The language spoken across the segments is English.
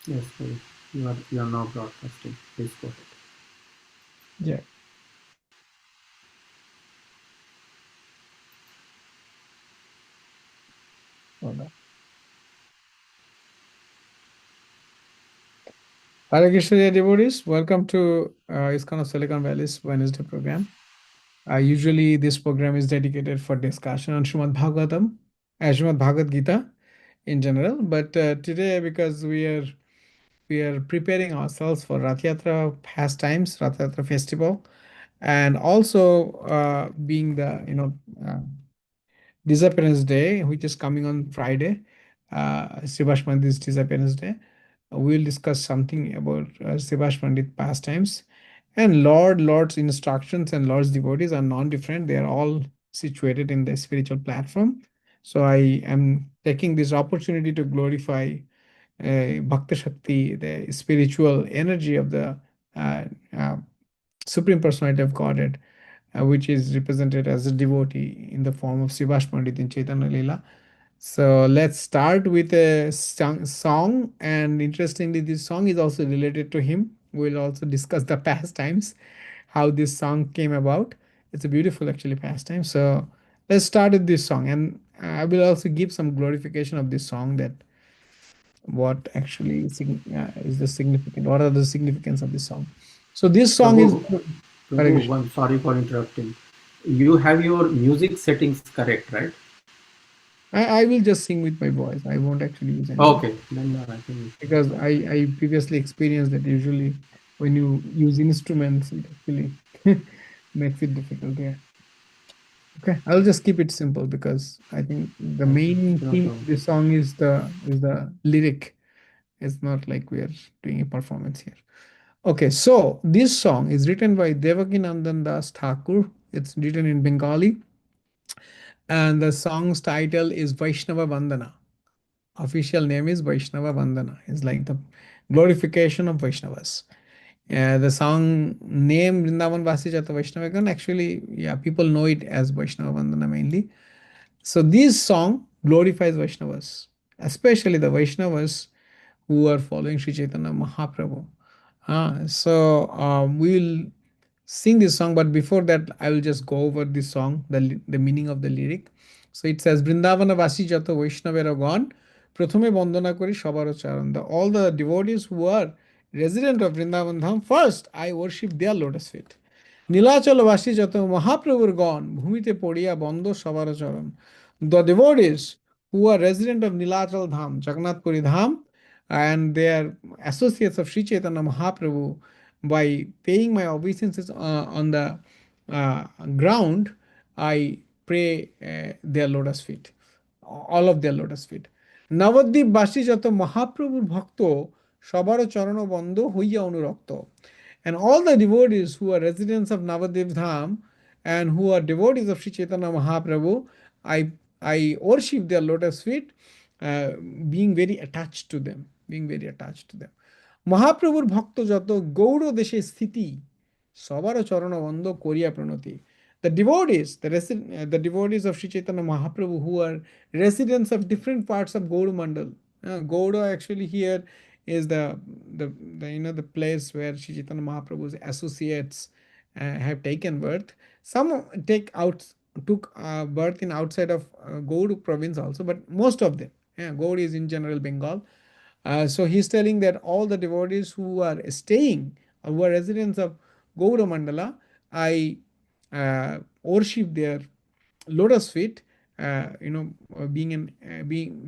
Yes, please. You are now broadcasting. Please go ahead. Yeah. Hold on. Hare Krishna, dear devotees. Welcome to ISKCON of Silicon Valley's Wednesday program. Usually, this program is dedicated for discussion on Srimad Bhagavatam, Srimad Bhagavad Gita in general. But today, because we are preparing ourselves for Rath Yatra pastimes, Rath Yatra festival, and also being the uh, Disappearance Day, which is coming on Friday, Srivas Pandit's Disappearance Day. We'll discuss something about Srivas Pandit pastimes. And Lord's instructions and Lord's devotees are non-different. They are all situated in the spiritual platform. So I am taking this opportunity to glorify Bhakti Shakti, the spiritual energy of the uh, uh, Supreme Personality of Godhead, which is represented as a devotee in the form of Srivas Pandit in Chaitanya Lila. So let's start with a song, and interestingly, this song is also related to him. We'll also discuss the pastimes, how this song came about. It's a beautiful, actually, pastime. So let's start with this song, and I will also give some glorification of this song, that what actually is the significant, what are the significance of this song. So this song is Prabhu, Hare Prabhu, Krishna. one sorry for interrupting. You have your music settings correct, right? I will just sing with my voice. I won't actually use any, Okay, then I think because I previously experienced that usually when you use instruments, it actually makes it difficult. Yeah. Okay. I'll just keep it simple, because I think the okay, main no theme problem. of this song is the lyric. It's not like we are doing a performance here. Okay, so this song is written by Devaki Nandan Das Thakur. It's written in Bengali, and the song's title is Vaishnava Vandana. Official name is Vaishnava Vandana. It's like the glorification of Vaishnavas. The song name Vrindavan Vasi Jata Vaishnavagan, actually, yeah, people know it as Vaishnava Vandana mainly. So this song glorifies Vaishnavas, especially the Vaishnavas who are following Sri Chaitanya Mahaprabhu. We'll sing this song, but before that, I will just go over this song, the meaning of the lyric. So it says, Vrindavana Vasi Jato Vaishnavera Gone, Prathame Bandana Kori Shabaro Charan. All the devotees who are resident of Vrindavan Dham, first I worship their lotus feet. Nilachal বাসী যত মহাপ্রভুর গণ ভূমিতে পড়িয়া বন্দ সবার চরণ. The devotees who are resident of Nilachal Dham, Jagannath Puri Dham, and they are associates of Sri Chaitanya Mahaprabhu, by paying my obeisances on the uh, ground, I pray their lotus feet, all of their lotus feet. নবদ্বীপবাসী যত মহাপ্রভুর ভক্ত সবার চরণ বন্ধ হইয়া অনুরক্ত. And all the devotees who are residents of Navadip Dham and who are devotees of Sri Chaitanya Mahaprabhu, I worship their lotus feet, uh, being very attached to them, being very attached to them. মহাপ্রভুর ভক্ত যত গৌড় দেশে স্থিতি সবার চরণ বন্ধ করিয়া প্রণতি. The devotees of Sri Chaitanya Mahaprabhu who are residents of different parts of Gaur Mandal. Gauda actually here is the the place where Sri Chaitanya Mahaprabhu's associates have taken birth. Some took birth in outside of Gaur province also, but most of them. Yeah, Gaur is in general Bengal. So he's telling that all the devotees who are staying or who are residents of Gaura Mandala, I worship their lotus feet,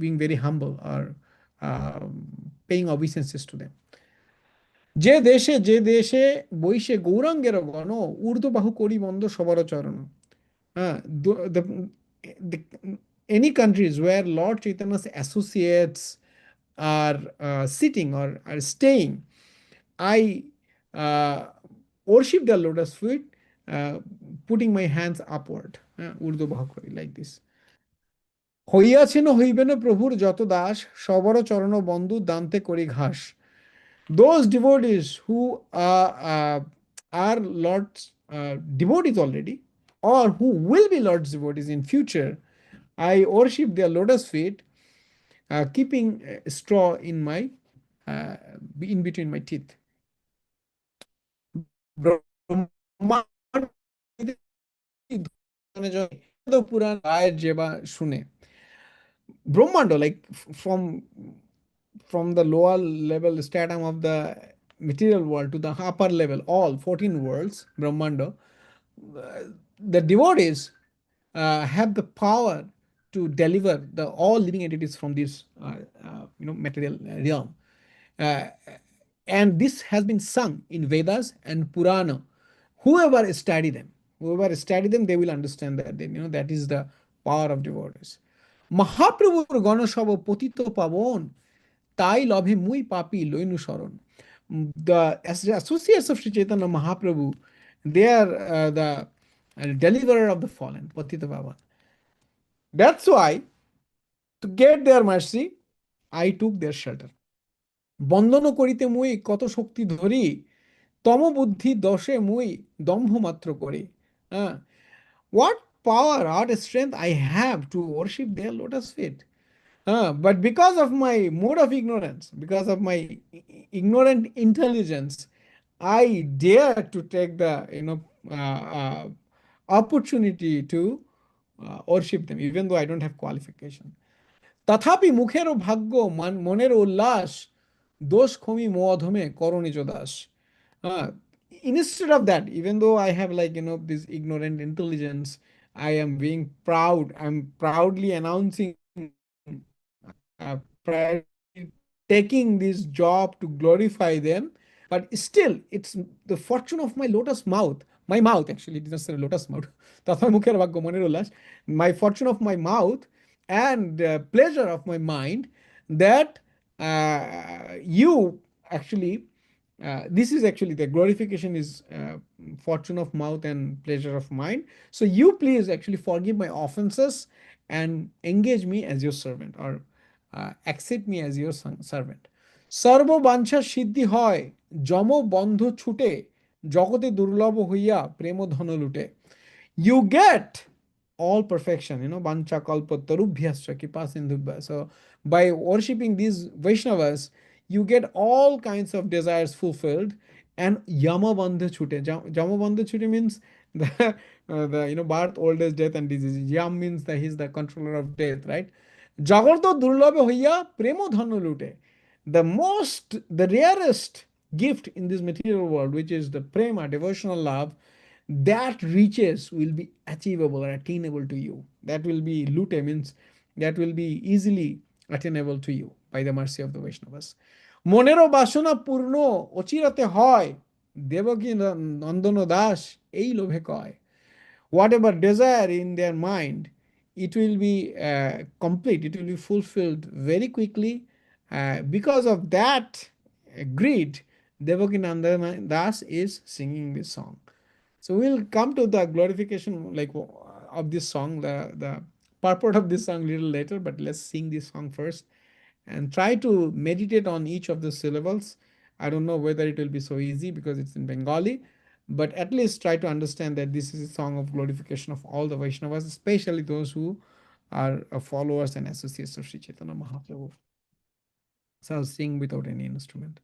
being very humble, or uh, paying obeisances to them. যে দেশে বৈশে গৌরাঙ্গের গণ ঊর্ধ্ববাহু করি বন্ধ সবার চরণ. Uh, the any countries where Lord Chaitanya's associates are sitting or are staying, I uh, worship the lotus feet, putting my hands upward, urdhva bhakri, like this. হইয়াছেন হইবেন প্রভুর যত দাস সবর চরণ বন্ধু দান্তে করি ঘাস. Those devotees who are Lord's devotees already, or who will be Lord's devotees in future, I worship their lotus feet, keeping straw in my uh, in between my teeth. পুরাণ রায়ের যেবা শুনে ব্রহ্মাণ্ড, like from the lower level stratum of the material world to the upper level, all 14 worlds, brahmanda, the devotees have the power to deliver the all living entities from this material realm. uh, and this has been sung in Vedas and Purana. Whoever study them, they will understand that. That is the power of devotees. মহাপ্রভুর গণসব পতিত পাবন, তাই লভে মুই পাপি লইনু শরণ. The associates of Sri Chaitanya Mahaprabhu, they are the deliverer of the fallen, patita pavan. That's why, to get their mercy, I took their shelter. বন্দন করিতে মুই কত শক্তি ধরি, তম বুদ্ধি দশে মুই দম্ভ মাত্র করি. হ্যাঁ, what power, what strength I have to worship their lotus feet. But because of my mode of ignorance, because of my ignorant intelligence, I dare to take the opportunity to worship them, even though I don't have qualification. তথাপি মুখেরও ভাগ্য, মনের উল্লাস, দোষ ক্ষমি মোধমে করণিজ Das. Uh, Instead of that, even though I have, like, this ignorant intelligence, I am being proud. I'm proudly announcing, taking this job to glorify them. But still, it's the fortune of my lotus mouth. My mouth, actually, it doesn't say lotus mouth. তথা মুখের ভাগ্য মনের উল্লাস. My fortune of my mouth and pleasure of my mind, that you actually, this is actually the glorification is fortune of mouth and pleasure of mind. So you please actually forgive my offenses and engage me as your servant, or accept me as your servant. সর্ব বাঞ্ছা সিদ্ধি হয়, যম বন্ধ ছুটে, জগতে দুর্লভ হইয়া প্রেম ধন লুটে. You get all perfection, bancha kalpa tarubhyascha kripa sindhubhya. So by worshipping these Vaishnavas, you get all kinds of desires fulfilled, and yama bandha chute. Yama bandha chute means the birth, old age, death, and disease. Yam means that he's the controller of death, right? Jagarto durlabhe hoiya premo dhanno lute. The rarest gift in this material world, which is the prema, devotional love, that riches will be achievable or attainable to you. That will be lute, means that will be easily attainable to you by the mercy of the Vaishnavas. মনেরও বাসনা পূর্ণ অচিরাতে হয়, দেবকী নন্দন দাস এই লোভে কয়. Whatever desire in their mind, it will be complete, it will be fulfilled very quickly. Because of that greed, Devaki Nandan Das is singing this song. So we'll come to the glorification, like, of this song, the purport of this song little later, but let's sing this song first and try to meditate on each of the syllables. I don't know whether it will be so easy because it's in Bengali, but at least try to understand that this is a song of glorification of all the Vaishnavas, especially those who are followers and associates of Sri Chaitanya Mahaprabhu. So I'll sing without any instrument.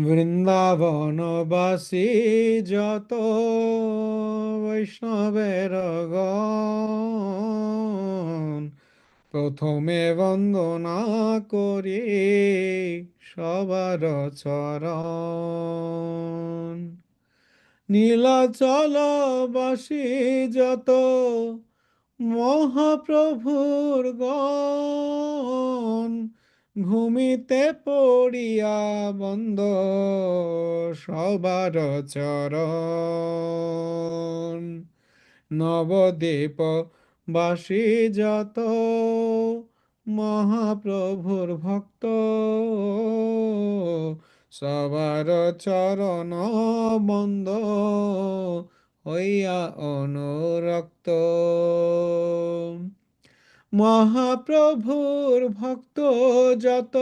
বৃন্দাবনবাসী যত বৈষ্ণবের গণ, প্রথমে বন্দনা করি সবার চরণ. নীলাচলবাসী যত মহাপ্রভুর গণ, ভূমিতে পড়িয়া বন্দ সবার চরণ. নবদ্বীপ বাসী যত মহাপ্রভুর ভক্ত, সবার চরণ বন্দ হইয়া অনুরক্ত. মহাপ্রভুর ভক্ত যত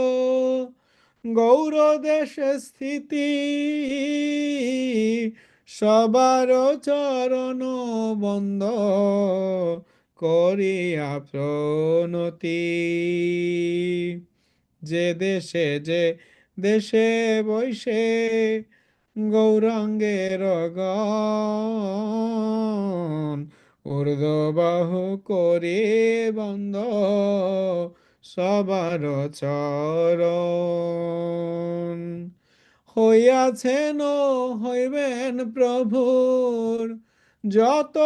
গৌর দেশে স্থিতি, সবার চরণ বন্দ করিয়া প্রণতি. যে দেশে যে দেশে বৈশে গৌরাঙ্গের গান ঊর্ধ্ববাহু করে বন্ধ সবার চরণ হইয়াছেন ও হইবেন প্রভুর যত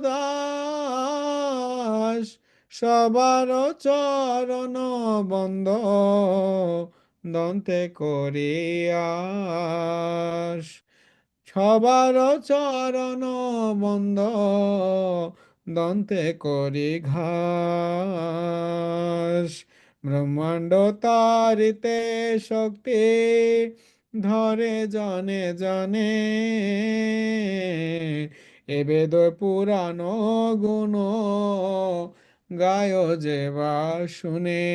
দাস সবার চরণ বন্ধ দন্তে করিয়াস সবার চরণ বন্ধ দন্তে করি ঘাস ব্রহ্মাণ্ড তারিতে শক্তি ধরে জনে জনে এ বেদ পুরাণ গুণ গায় যে বা শুনে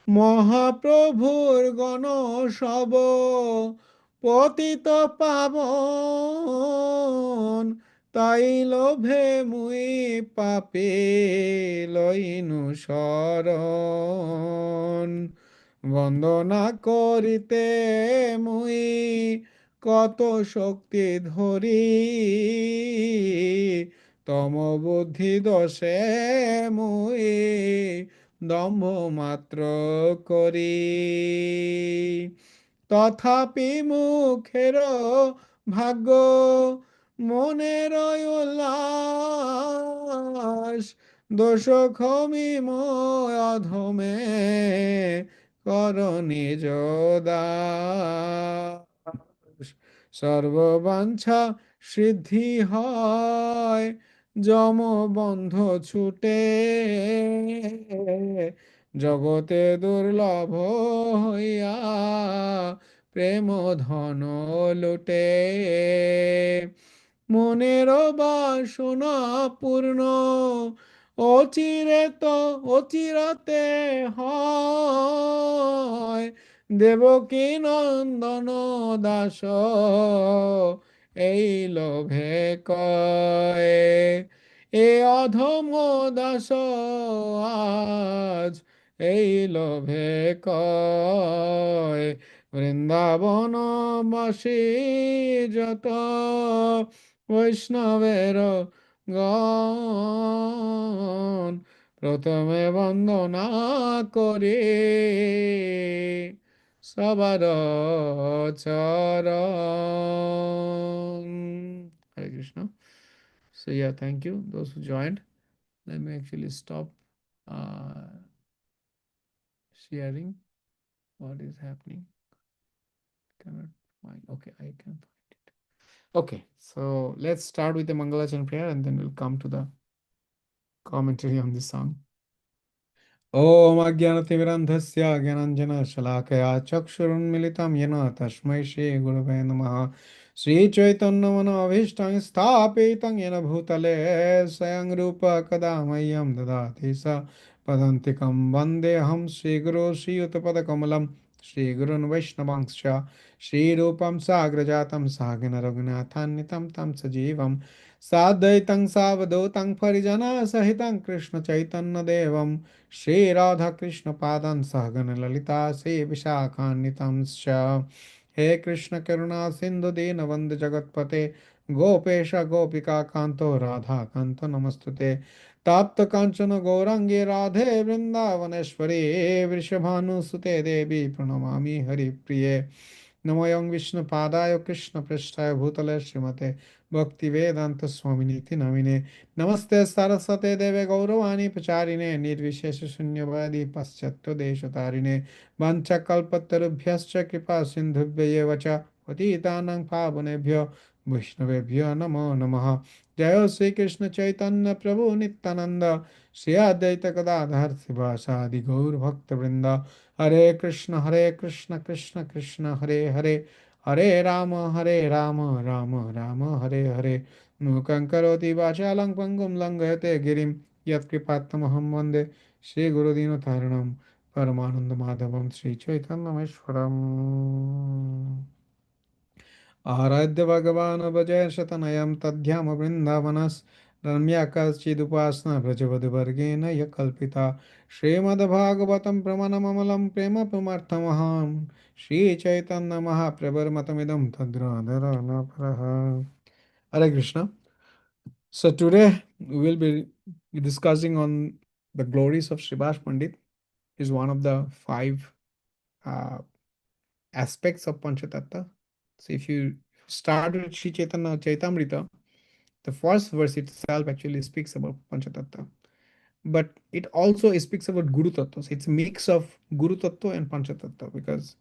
মহাপ্রভুর গণ সব পতিত পাবন তাই লোভে মুই পাপে লইনু শরণ বন্দনা করিতে মুই কত শক্তি ধরি তম বুদ্ধি দোষে মুই দম্ভ মাত্র করি তথাপি মুখের ভাগ্য মনের উল্লাস দোষ ক্ষমি অধমে কর নিজ দাস সর্ববাঞ্ছা সিদ্ধি হয় যম বন্ধ ছুটে জগতে দুর্লভ হইয়া প্রেম ধন লুটে মনের বাসনা পূর্ণ অচিরে তো অচিরতে হয় দেবকী নন্দন দাস এই লোভে কয় এ অধম দাস আজ এই লোভে কয় বৃন্দাবন বাসী যত বৈষ্ণবের গণ প্রথমে বন্দনা করে সবার চরণ হরে Krishna so yeah thank you those who joined let me actually stop uh, sharing what is happening cannot find okay I can find it okay so let's start with the mangalachan prayer and then we'll come to the commentary on this song ॐ अज्ञानतिमिरन्धस्य ज्ञानाञ्जनशलाकया चक्षुरुन्मिलितं येन तस्मै श्रीगुरवे नमः श्रीचैतन्यमनोभीष्टं स्थापितं येन भूतले स्वयं रूप कदा मह्यं ददाति स पदन्तिकं वन्देऽहं श्रीगुरो श्रीयुतपदकमलं श्रीगुरुन् वैष्णवांश्च श्रीरूपं साग्रजातं सागिन रघुनाथान्वितं तं सजीवं साद्वैतं सावधूतं परिजनसहितं कृष्णचैतन्यदेवं श्रीराधाकृष्णपादान् सहगण ललिता श्रीविशाखान्वितं च हे कृष्ण करुणा सिन्धु दीनबन्धु जगत्पते गोपेश गोपिका कान्तो राधा कान्तो नमस्तुते ताप्त काञ्चन गौराङ्गे राधे वृन्दावनेश्वरी वृषभानुसुते देवी प्रणमामि हरिप्रिये नमोऽयं विष्णुपादाय कृष्णपृष्ठाय भूतले श्रीमते भक्तिवेदान्त स्वामिनीति नमिने नमस्ते सरस्वते देवे गौरवाणी प्रचारिणे निर्विशेष शून्यवादी पाश्चात्य देशतारिणे वाञ्छाकल्पतरुभ्यश्च कृपा सिन्धुभ्येव च पतितानां पावनेभ्यो वैष्णवेभ्यो नमो नमः जय श्री कृष्ण चैतन्य प्रभु नित्यानंद श्री अद्वैत गदाधर शिवासादि गौर भक्त वृंद हरे कृष्ण कृष्ण कृष्ण हरे हरे हरे राम राम राम हरे हरे मूकं करोति वाचालं पङ्गुं लङ्घयते गिरिं यत्कृपात्तमहं वन्दे श्रीगुरुदीनतारिणं परमानन्दमाधवं श्रीचैतन्यमेश्वरम् आराध्य भगवान् भजय शतनयं तद्धाम वृन्दावनस् रम्या कश्चिदुपासना प्रजवधवर्गेण य कल्पिता श्रीमद्भागवतं प्रमाणममलं प्रेम पुमर्थमहं श्रीचैतन्यमहाप्रभुर्मतमिदं तद्राधरनपरः. Hare Krishna. So today we will be discussing on the glories of Srivas Pandit. Is one of the five uh, aspects of Panchatattva. So if you start with Sri Chaitanya Chaitamrita, the first verse itself actually speaks about Panchatattva. But it also speaks about Guru Tattva. So it's a mix of Guru Tattva and Panchatattva, because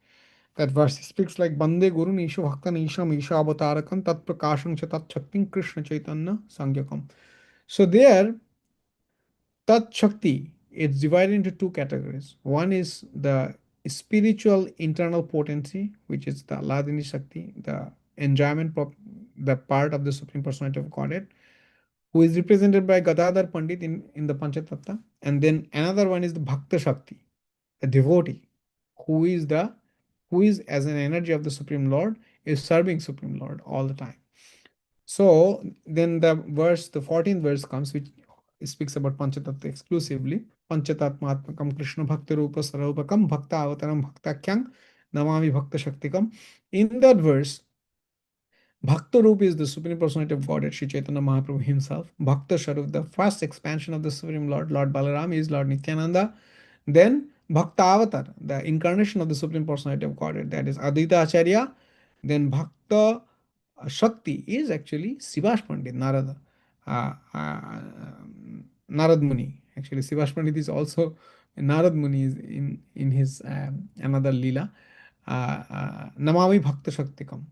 that verse speaks like Bande Guru Nisha Bhakta Nisha Misha Avatarakam Tat Prakasham Chatat Shaktim Krishna Chaitanya Sangyakam. So there, Tat Shakti is divided into two categories. One is the spiritual internal potency, which is the Alladini Shakti, the enjoyment, the part of the Supreme Personality of Godhead, who is represented by Gadadhar Pandit in the Panchatattva. And then another one is the Bhakta Shakti, the devotee, who is the who is as an energy of the Supreme Lord, is serving Supreme Lord all the time. So then the 14th verse comes, which speaks about Panchatattva exclusively. Panchatatmatmakam Krishna Bhakti Rupa Sarupakam Bhakta Avataram Bhaktakyang Namami Bhakta Shaktikam. In that verse, Bhakta Rup is the Supreme Personality of Godhead, Sri Chaitanya Mahaprabhu himself. Bhakta Sharup, the first expansion of the Supreme Lord, Lord Balaram, is Lord Nityananda. Then Bhakta Avatar, the incarnation of the Supreme Personality of Godhead, that is Advaita Acharya. Then Bhakta Shakti is actually Sivash Pandit, Narada, Narad Muni. Actually, Sivash Pandit is also Narad Muni is in his another Leela. Namami Bhakta Shaktikam.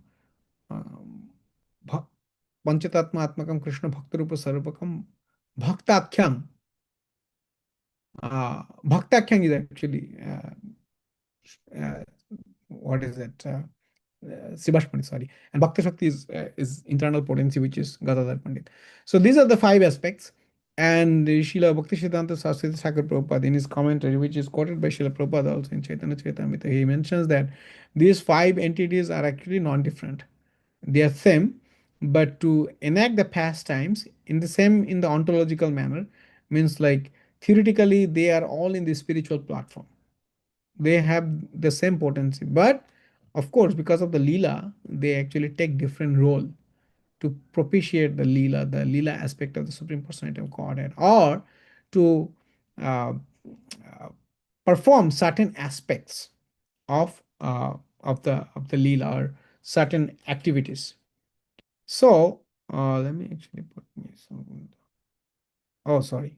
भ- पंचतत्मात्मकम कृष्ण भक्त रूप स्वरूपकम भक्ताख्यम. Bhaktakyang is actually uh, what is that? Sibash Pandit, sorry. And Bhakta Shakti is internal potency, which is Gadadhar Pandit. So these are the five aspects. And Srila Bhaktisiddhanta Saraswati Thakur Prabhupada, in his commentary, which is quoted by Srila Prabhupada also in Chaitanya Charitamrita, he mentions that these five entities are actually non-different. They are same, but to enact the pastimes in the ontological manner means like theoretically they are all in the spiritual platform. They have the same potency, but of course, because of the lila, they actually take different role to propitiate the lila aspect of the Supreme Personality of Godhead, or to uh, uh, perform certain aspects of the lila, or certain activities. So let me actually put me some. Oh, sorry.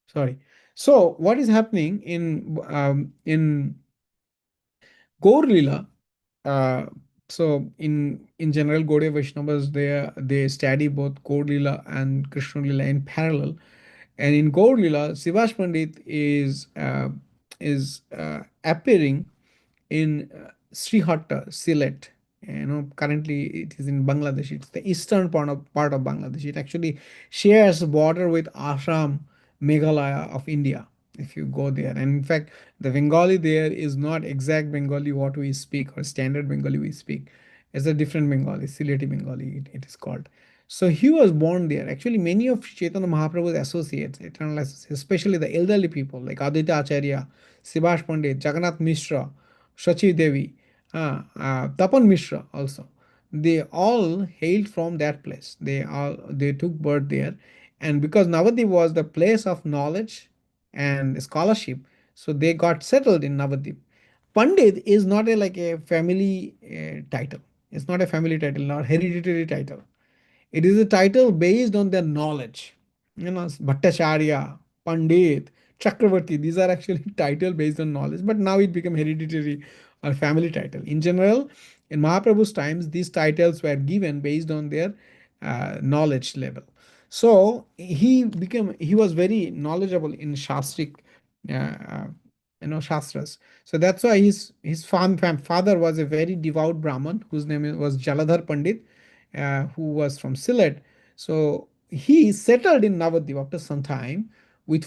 Sorry. So what is happening in Gaur Lila? Uh, so in general, Gaudiya Vaishnavas, they study both Gaur Lila and Krishna Lila in parallel. And in Gaur Lila, Sivash Pandit is appearing in Srihatta, Sylhet. Currently it is in Bangladesh. It's the eastern part of Bangladesh. It actually shares border with Assam, Meghalaya of India. If you go there, and in fact, the Bengali there is not exact Bengali what we speak, or standard Bengali we speak. It's a different Bengali, Sylheti Bengali. It is called. So he was born there. Actually, many of Chaitanya Mahaprabhu's associates, eternal associates, especially the elderly people like Advaita Acharya, Sibash Pandit, Jagannath Mishra, Shachi Devi, Tapan Mishra also. They all hailed from that place. They took birth there, and because Navadip was the place of knowledge and scholarship, so they got settled in Navadip. Pandit is not like a family title. It's not a family title, not hereditary title. It is a title based on their knowledge. Bhattacharya, Pandit, Chakravarti, these are actually title based on knowledge, but now it became hereditary or family title. In general, in Mahaprabhu's times, these titles were given based on their knowledge level. So he was very knowledgeable in Shastric, Shastras. So that's why his father was a very devout Brahmin whose name was Jaladhar Pandit, who was from Sylhet. So he settled in Navadip after some time, with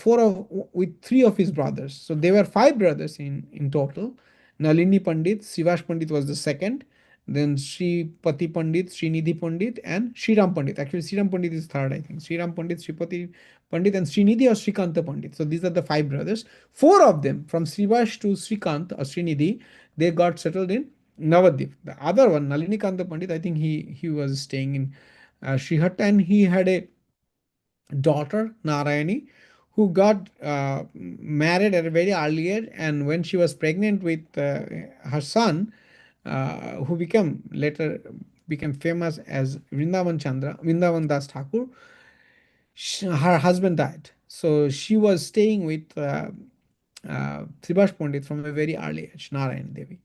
three of his brothers. So there were five brothers in total. Nalini Pandit, Srivas Pandit was the second, then Sripati Pandit, Srinidhi Pandit, and Sriram Pandit. Actually, Sriram Pandit is third, I think. Sriram Pandit, Sripati Pandit, and Srinidhi or Srikanta Pandit. So these are the five brothers. Four of them, from Srivas to Srikant or Srinidhi, they got settled in Navadvip. The other one, Nalini Kanta Pandit, I think he was staying in Srihatta, and he had a daughter Narayani, who got married at a very early age, and when she was pregnant with her son, who became later became famous as Vrindavan Das Thakur, her husband died. So she was staying with Sribas Pandit from a very early age, Narayan Devi.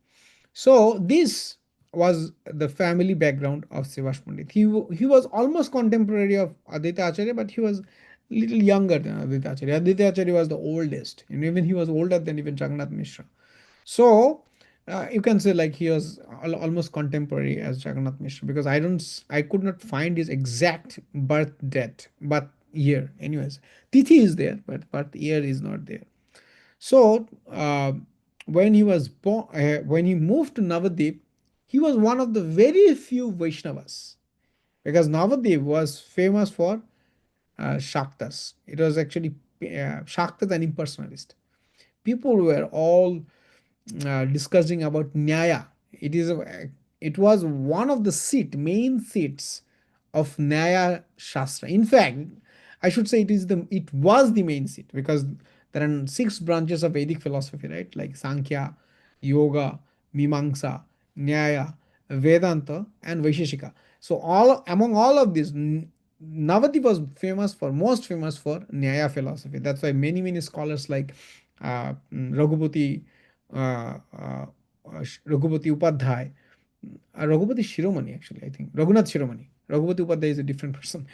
So this was the family background of Srivas Pandit. He was almost contemporary of Aditya Acharya, but he was little younger than Aditya Acharya. Aditya Acharya was the oldest, and even he was older than even Jagannath Mishra. So you can say like he was almost contemporary as Jagannath Mishra, because I could not find his exact birth year. Anyways, Tithi is there, but birth year is not there. So when he moved to Navadip, he was one of the very few Vaishnavas, because Navadip was famous for Shaktas. It was actually Shaktas and impersonalist. People were all discussing about Nyaya. It was one of the main seats of Nyaya Shastra. In fact, I should say it was the main seat, because there are six branches of Vedic philosophy, right? Like Sankhya, Yoga, Mimamsa, Nyaya, Vedanta, and Vaisheshika. So among all of these, Navadip was most famous for Nyaya philosophy. That's why many scholars like Raghupati, Raghupati Upadhyay, Raghupati Shiromani, actually, I think. Raghunath Shiromani. Raghupati Upadhyay is a different person.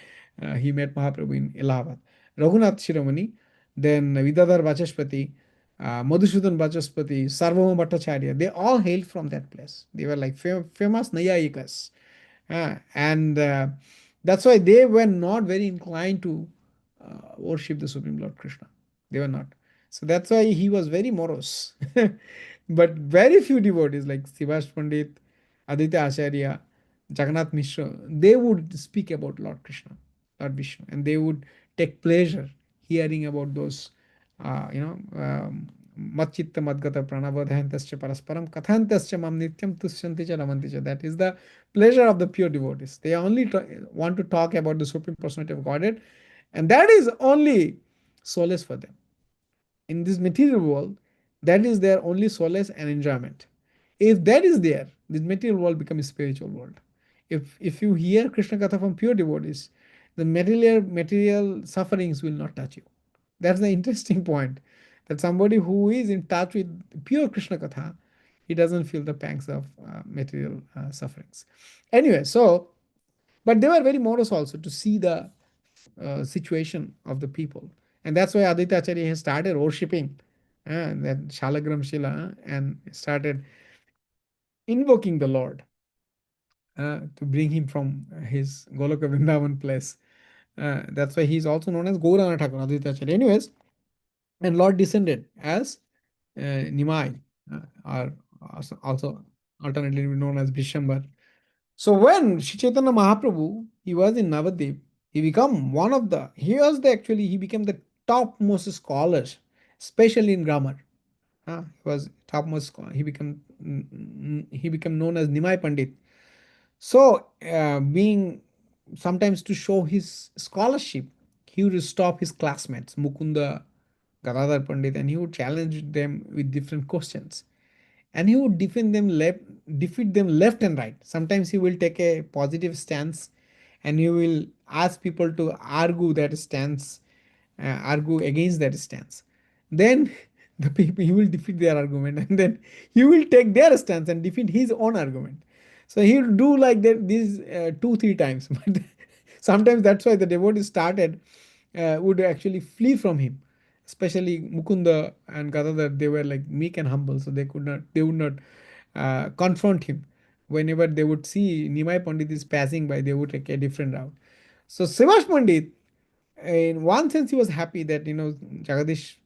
He met Mahaprabhu in Allahabad. Raghunath Shiromani, then Vidadhar Vachaspati, Madhusudan Vachaspati, Sarvabhauma Bhattacharya, they all hailed from that place. They were like famous Nayayikas. And that's why they were not very inclined to worship the Supreme Lord Krishna. They were not. So that's why he was very morose. But very few devotees like Srivas Pandit, Aditya Acharya, Jagannath Mishra, they would speak about Lord Krishna, Lord Vishnu, and they would take pleasure hearing about those, Matchitta Madgata Pranavadhayantascha Parasparam Kathantascha Mam Nityam Tushyanti Cha Ramanti Cha. That is the pleasure of the pure devotees. They only want to talk about the Supreme Personality of Godhead, and that is only solace for them. In this material world, that is their only solace and enjoyment. If that is there, this material world becomes a spiritual world. If you hear Krishna Katha from pure devotees, the material sufferings will not touch you. That's the interesting point. That somebody who is in touch with pure Krishna Katha, he doesn't feel the pangs of material sufferings. Anyway, so, but they were very morose also to see the situation of the people. And that's why Aditya Acharya has started worshipping that Shalagram Shila and started invoking the Lord to bring him from his Goloka Vrindavan place. That's why he's also known as Gaurana Thakur, Aditya Acharya. Anyways, and Lord descended as Nimai, or also alternately known as Vishambar. So when Sri Chaitanya Mahaprabhu, he was in Navadip, he became he became the topmost scholar, especially in grammar. He was topmost scholar. He became known as Nimai Pandit. So being sometimes to show his scholarship, he would stop his classmates, Mukunda, Gadadhar Pandit, and he would challenge them with different questions, and he would defeat them left and right. Sometimes he will take a positive stance, and he will ask people to argue against that stance. Then the people, he will defeat their argument, and then he will take their stance and defeat his own argument. So he will do like that these 2-3 times. But sometimes that's why the devotees started would actually flee from him, especially Mukunda and Gadadhar. They were like meek and humble, so they would not confront him. Whenever they would see Nimai Pandit is passing by, they would take a different route. So Srivas Pandit in one sense he was happy that Jagadish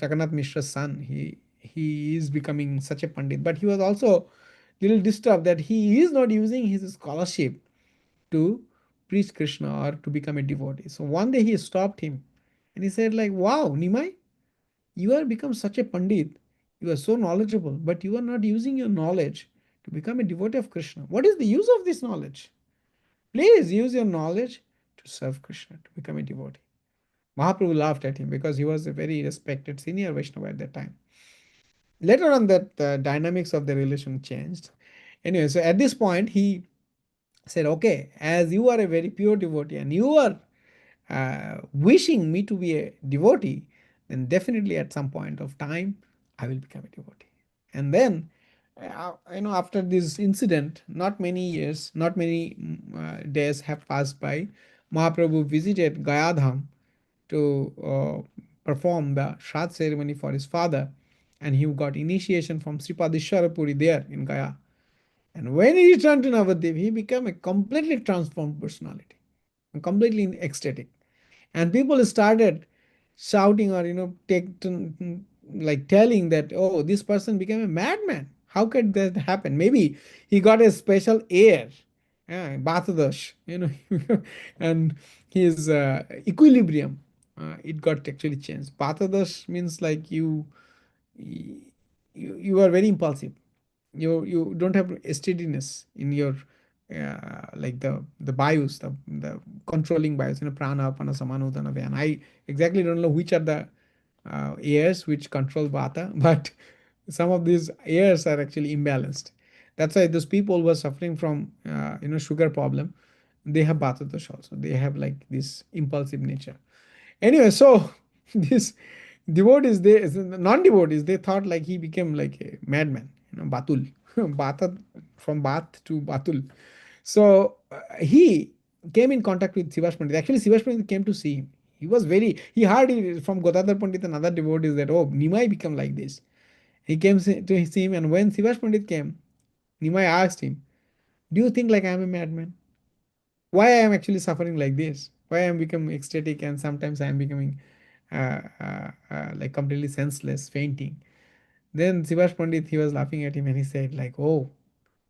Jagannath Mishra's son, he is becoming such a pandit, but he was also little disturbed that he is not using his scholarship to preach Krishna or to become a devotee. So one day he stopped him and he said like, wow, Nimai, you are become such a pandit, you are so knowledgeable, but you are not using your knowledge to become a devotee of Krishna. What is the use of this knowledge? Please use your knowledge to serve Krishna, to become a devotee. Mahaprabhu laughed at him because he was a very respected senior Vaishnava at that time. Later on, that the dynamics of the relation changed. Anyway, so at this point, he said, okay, as you are a very pure devotee and you are wishing me to be a devotee, then definitely at some point of time, I will become a devotee. And then, after this incident, not many years, not many days have passed by. Mahaprabhu visited Gayadham to perform the Shraddh ceremony for his father, and he got initiation from Sripad Puri there in Gaya. And when he returned to Navadvip, he became a completely transformed personality, completely ecstatic. And people started shouting or like telling that, oh, this person became a madman. How could that happen? Maybe he got a special air, yeah, Bhatadash, and his equilibrium, it got actually changed. Bhatadash means like you are very impulsive. You don't have steadiness in your like the bios, the controlling bios, prana, apana, samana, udana, vyana. I exactly don't know which are the airs which control vata, but some of these airs are actually imbalanced. That's why those people who are suffering from sugar problem, they have vata dosh also. They have like this impulsive nature. Anyway, so this devotees, they non-devotees, they thought like he became like a madman, Batul, Bata, from Bath to Batul. So he came in contact with Sivash Pandit. Actually, Sivash Pandit came to see him. He heard it from Godadhar Pandit and other devotees that, oh, Nimai become like this. He came to see him, and when Sivash Pandit came, Nimai asked him, do you think like I am a madman? Why I am actually suffering like this? Why I am becoming ecstatic and sometimes I am becoming like completely senseless, fainting? Then Sivash Pandit, he was laughing at him and he said like, oh,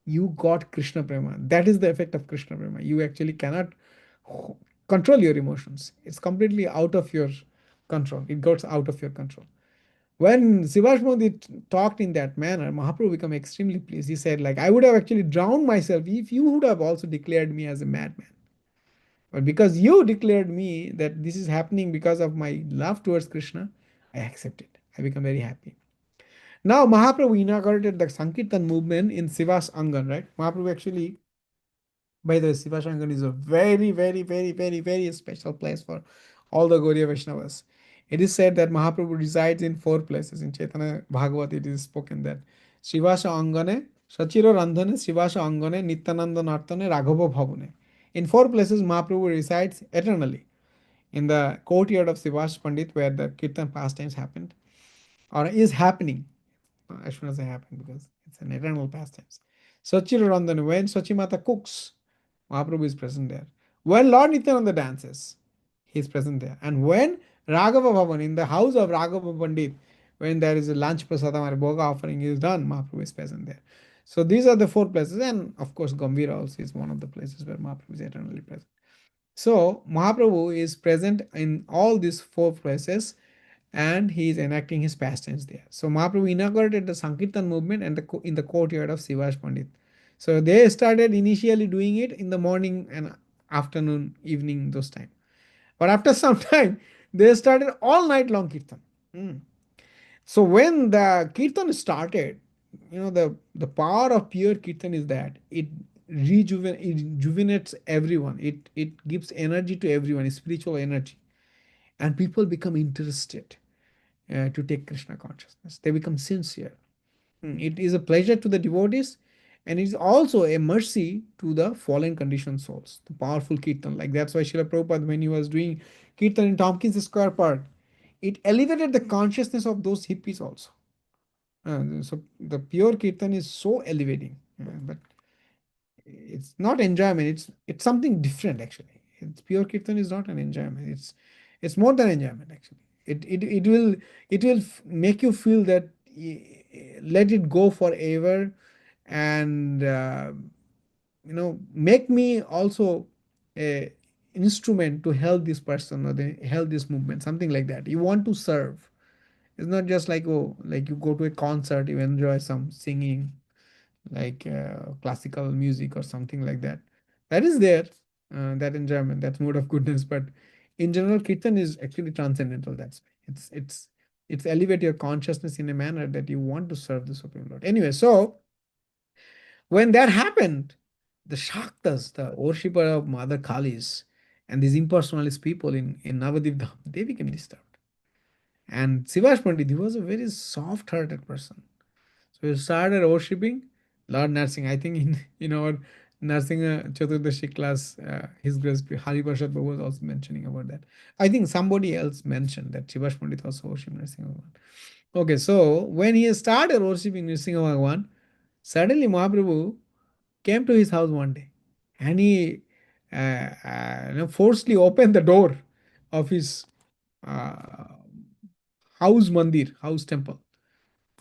you got Krishna Prema. That is the effect of Krishna Prema. You actually cannot control your emotions. It's completely out of your control. It goes out of your control. When Sivash Pandit talked in that manner, Mahaprabhu became extremely pleased. He said like, I would have actually drowned myself if you would have also declared me as a madman. But because you declared me that this is happening because of my love towards Krishna, I accept it. I become very happy. Now Mahaprabhu inaugurated the Sankirtan movement in Sivas Angan, right? Mahaprabhu actually, by the way, Sivas Angan is a very, very, very, very, very special place for all the Gaudiya Vaishnavas. It is said that Mahaprabhu resides in four places. In Chaitanya Bhagavat, it is spoken that Sivasa Angane, Sachiro Randhane, Sivasa Angane, Nityananda Nartane, Raghava Bhavane. In four places, Mahaprabhu resides eternally. In the courtyard of Sivas Pandit, where the Kirtan pastimes happened, or is happening. I shouldn't say happen because it's an eternal pastimes. Sachirandan, when Sachimata cooks, Mahaprabhu is present there. When Lord Nityananda dances, he is present there. And when Raghava Bhavan, in the house of Raghava Pandit, when there is a lunch prasadam or boga offering is done, Mahaprabhu is present there. So these are the four places, and of course Gambhira also is one of the places where Mahaprabhu is eternally present. So Mahaprabhu is present in all these four places and he is enacting his pastimes there. So Mahaprabhu inaugurated the Sankirtan movement and in the courtyard of Srivas Pandit. So they started initially doing it in the morning and afternoon, evening, those time. But after some time, they started all night long kirtan. Mm. So when the kirtan started, the power of pure kirtan is that it rejuvenates everyone. It gives energy to everyone, spiritual energy, and people become interested to take Krishna consciousness. They become sincere. It is a pleasure to the devotees and it is also a mercy to the fallen conditioned souls. The powerful kirtan. Like that's why Srila Prabhupada, when he was doing kirtan in Tompkins Square Park, it elevated the consciousness of those hippies also. So the pure kirtan is so elevating. But it's not enjoyment. It's something different actually. It's pure kirtan is not an enjoyment. It's more than enjoyment actually. It will make you feel that let it go forever, and make me also a instrument to help this person or the help this movement, something like that. You want to serve. It's not just like, oh, like you go to a concert, you enjoy some singing, like classical music or something like that. That is there, that enjoyment, that mode of goodness. But in general, kirtan is actually transcendental. That's why it's elevate your consciousness in a manner that you want to serve the Supreme Lord. Anyway, so when that happened, the Shaktas, the worshipper of Mother Kalis, and these impersonalist people in Navadip Dham, they became disturbed. And Sivash Pandit, he was a very soft-hearted person. So he started worshipping Lord Narsingh. I think in our Narsingh Chaturdashi class, His Grace Hari Prasad Babu was also mentioning about that. I think somebody else mentioned that Shivash Pandit also worshipped Narsingh Bhagwan. Okay, so when he started worshipping Narsingh Bhagwan, suddenly Mahaprabhu came to his house one day, and he forcefully opened the door of his uh, house mandir, house temple,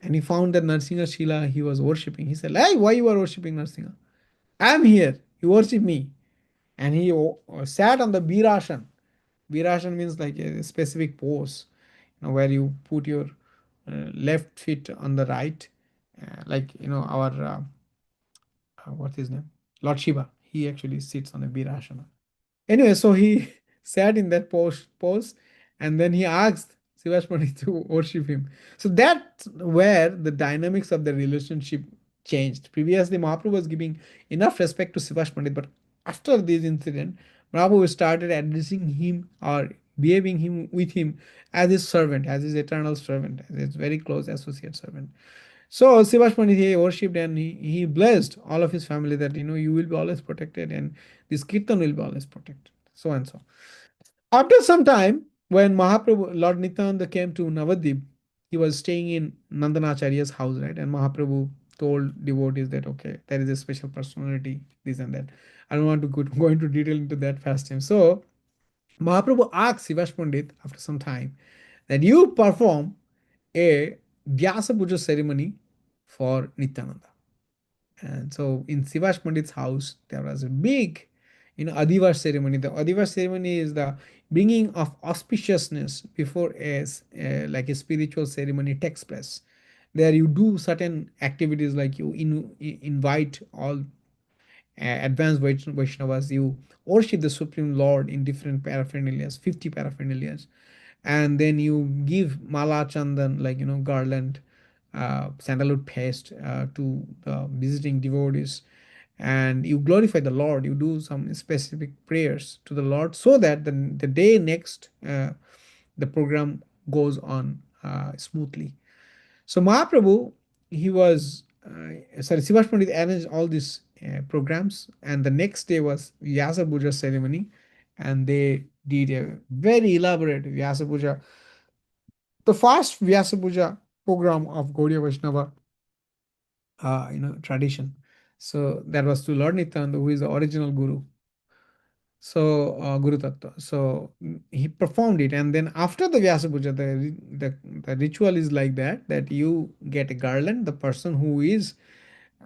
and he found that Narsinga Shila he was worshipping. He said, "Hey, why you are worshipping Narsinga? I am here. You worship me." And he sat on the Birashan. Birashan means like a specific pose, where you put your left feet on the right, like our what's his name, Lord Shiva. He actually sits on a Birashana. Anyway, so he sat in that pose, and then he asked Sivashmani to worship him. So that's where the dynamics of the relationship changed. Previously, Mahaprabhu was giving enough respect to Sivash Pandit, but after this incident, Mahaprabhu started addressing him or behaving him with him as his servant, as his eternal servant, as his very close associate servant. So Sivash Pandit, he worshipped, and he blessed all of his family that you will be always protected, and this kirtan will be always protected, so and so. After some time, when Mahaprabhu, Lord Nityananda came to Navadip, he was staying in Nandanacharya's house, right? And Mahaprabhu told devotees that, okay, there is a special personality, this and that. I don't want to go into detail into that fast time. So Mahaprabhu asked Sivash Pandit after some time that you perform a Vyasa Puja ceremony for Nityananda. And so in Sivash Pandit's house, there was a big, Adivash ceremony. The Adivash ceremony is the bringing of auspiciousness before like a spiritual ceremony takes place. There you do certain activities like you invite all advanced Vaishnavas, you worship the Supreme Lord in different paraphernalias, 50 paraphernalias, and then you give mala chandan, like garland, sandalwood paste to the visiting devotees, and you glorify the Lord. You do some specific prayers to the Lord so that the day next the program goes on smoothly. So Mahaprabhu, he was Sivash Pandit arranged all these programs, and the next day was Vyasa Puja ceremony, and they did a very elaborate Vyasa Puja, the first Vyasa Puja program of Gaudiya Vaishnava, tradition. So that was to Lord Nityananda, who is the original guru. So Guru Tattva. So he performed it, and then after the Vyasa Puja, the ritual is like that you get a garland. The person who is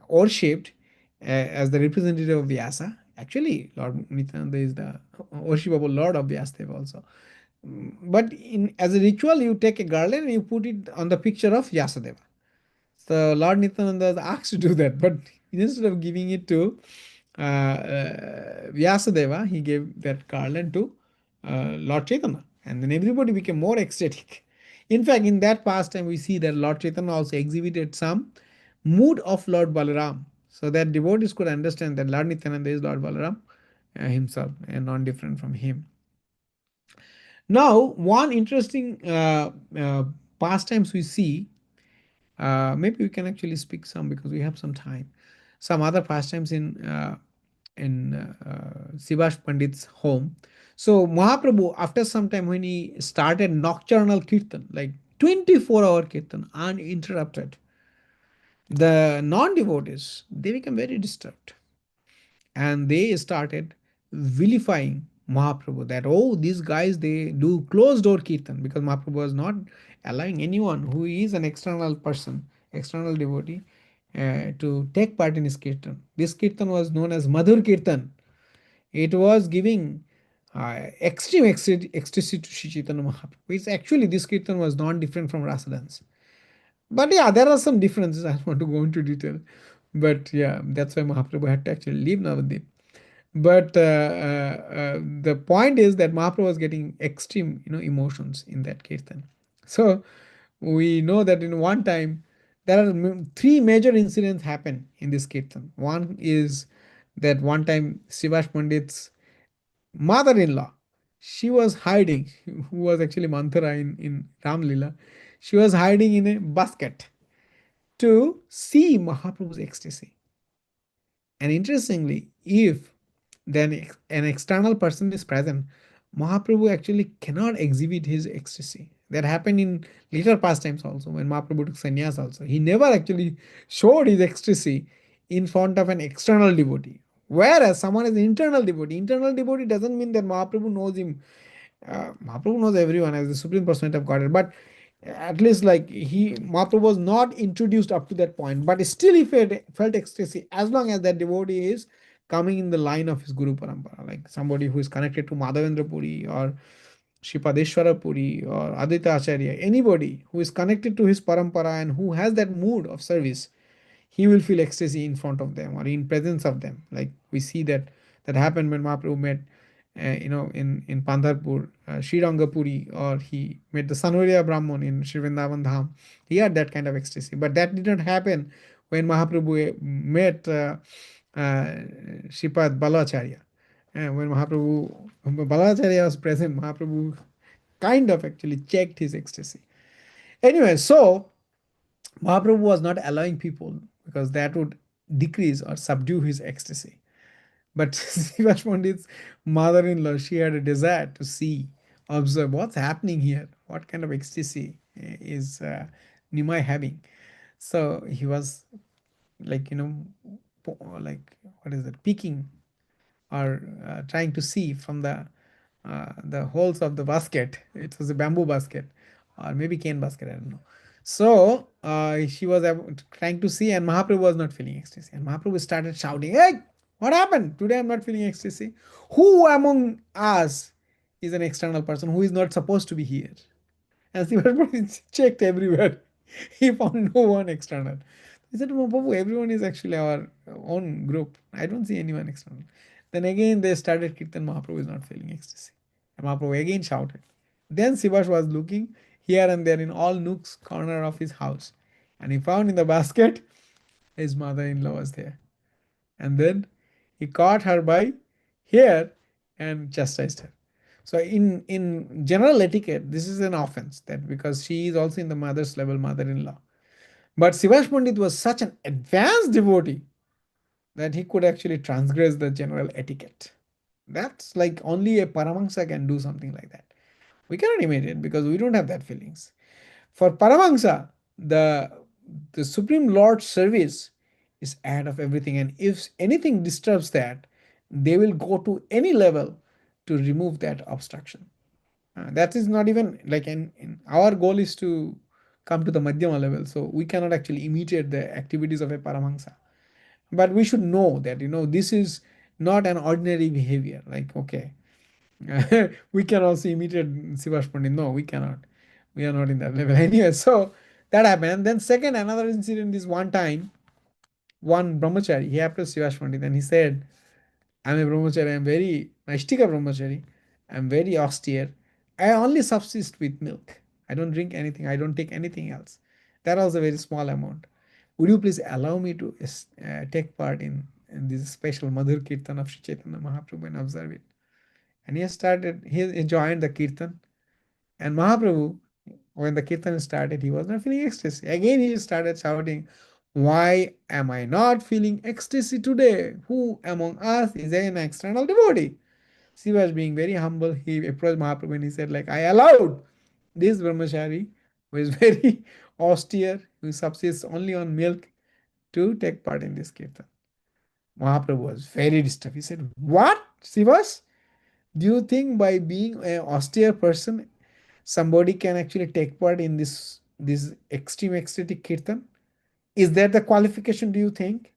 worshipped as the representative of Vyasa. Actually, Lord Nityananda is the worshipable Lord of Vyasadeva also. But in as a ritual, you take a garland and you put it on the picture of Vyasadeva. So Lord Nityananda is asked to do that, but instead of giving it to Vyasadeva, he gave that garland to Lord Chaitanya, and then everybody became more ecstatic. In fact, in that pastime, we see that Lord Chaitanya also exhibited some mood of Lord Balaram, so that devotees could understand that Lord Nityananda is Lord Balaram himself and not different from him. Now, one interesting pastimes we see, maybe we can actually speak some because we have some time. Some other pastimes in Sivash Pandit's home. So Mahaprabhu, after some time, when he started nocturnal kirtan, like 24-hour kirtan, uninterrupted, the non-devotees, they became very disturbed, and they started vilifying Mahaprabhu that, oh, these guys, they do closed door kirtan, because Mahaprabhu was not allowing anyone who is an external person, external devotee, to take part in his kirtan. This kirtan was known as Madhur Kirtan. It was giving extreme ecstasy to Sri Chaitanya Mahaprabhu. It's actually, this kirtan was not different from Rasa dance. But yeah, there are some differences. I don't want to go into detail. But yeah, that's why Mahaprabhu had to actually leave Navadip. But the point is that Mahaprabhu was getting extreme, emotions in that kirtan. So we know that in one time there are three major incidents happen in this kirtan. One is that one time Srivas Pandit's mother-in-law, she was hiding, who was actually Manthara in Ram Lila. She was hiding in a basket to see Mahaprabhu's ecstasy. And interestingly, if then an external person is present, Mahaprabhu actually cannot exhibit his ecstasy. That happened in later pastimes also, when Mahaprabhu took sannyas also. He never actually showed his ecstasy in front of an external devotee. Whereas someone is an internal devotee doesn't mean that Mahaprabhu knows him. Mahaprabhu knows everyone as the Supreme Personality of Godhead, but at least like Mahaprabhu was not introduced up to that point, but still he felt ecstasy as long as that devotee is coming in the line of his Guru Parampara, like somebody who is connected to Madhavendra Puri or Shipadeshwara Puri or Aditya Acharya, anybody who is connected to his Parampara and who has that mood of service, he will feel ecstasy in front of them or in presence of them. Like we see that happened when Mahaprabhu met, in Pandharpur, Sri Rangapuri, or he met the Sanoria Brahman in Sri Vrindavan Dham. He had that kind of ecstasy, but that did not happen when Mahaprabhu met Sripad Balacharya. When Mahaprabhu Balacharya was present, Mahaprabhu kind of actually checked his ecstasy. Anyway, so Mahaprabhu was not allowing people because that would decrease or subdue his ecstasy. But Srivas Pandit's mother-in-law, she had a desire to see, observe what's happening here, what kind of ecstasy is Nimai having. So he was like, like what is that, peeking or trying to see from the holes of the basket. It was a bamboo basket or maybe cane basket, I don't know. So she was trying to see, and Mahaprabhu was not feeling ecstasy. And Mahaprabhu started shouting, "Hey, what happened? Today I'm not feeling ecstasy. Who among us is an external person who is not supposed to be here?" And Srivas checked everywhere. He found no one external. He said, "Oh, Babu, everyone is actually our own group. I don't see anyone external." Then again they started Kirtan. Mahaprabhu is not feeling ecstasy. And Mahaprabhu again shouted. Then Sivas was looking here and there in all nooks, corner of his house. And he found in the basket his mother-in-law was there. And then he caught her by hair and chastised her. So in general etiquette, this is an offense, that because she is also in the mother's level, mother-in-law. But Sivash Pandit was such an advanced devotee that he could actually transgress the general etiquette. That's like only a Paramahansa can do something like that. We cannot imitate because we don't have that feelings. For Paramahansa, the Supreme Lord's service is ahead of everything, and if anything disturbs that, they will go to any level to remove that obstruction. That is not even like in our goal is to come to the Madhyama level, so we cannot actually imitate the activities of a Paramahansa. But we should know that this is not an ordinary behavior. Like okay, we can also imitate Sivash Pandit. No, we cannot. We are not in that level anyway. So that happened. And then second, another incident is one time, one brahmachari, he approached Sivash Pandit and he said, "I'm a brahmachari. I'm very Naishtika brahmachari. I'm very austere. I only subsist with milk. I don't drink anything. I don't take anything else. That was a very small amount. Would you please allow me to take part in this special Madhur Kirtan of Sri Chaitanya Mahaprabhu and observe it?" And he joined the Kirtan. And Mahaprabhu, when the Kirtan started, he was not feeling ecstasy. Again, he started shouting, "Why am I not feeling ecstasy today? Who among us is an external devotee?" Shiva was being very humble. He approached Mahaprabhu and he said, like, "I allowed this brahmachari, who is very austere, who subsists only on milk, to take part in this Kirtan." Mahaprabhu was very disturbed. He said, "What, Sivas? Do you think by being an austere person, somebody can actually take part in this extreme ecstatic kirtan? Is that the qualification? Do you think?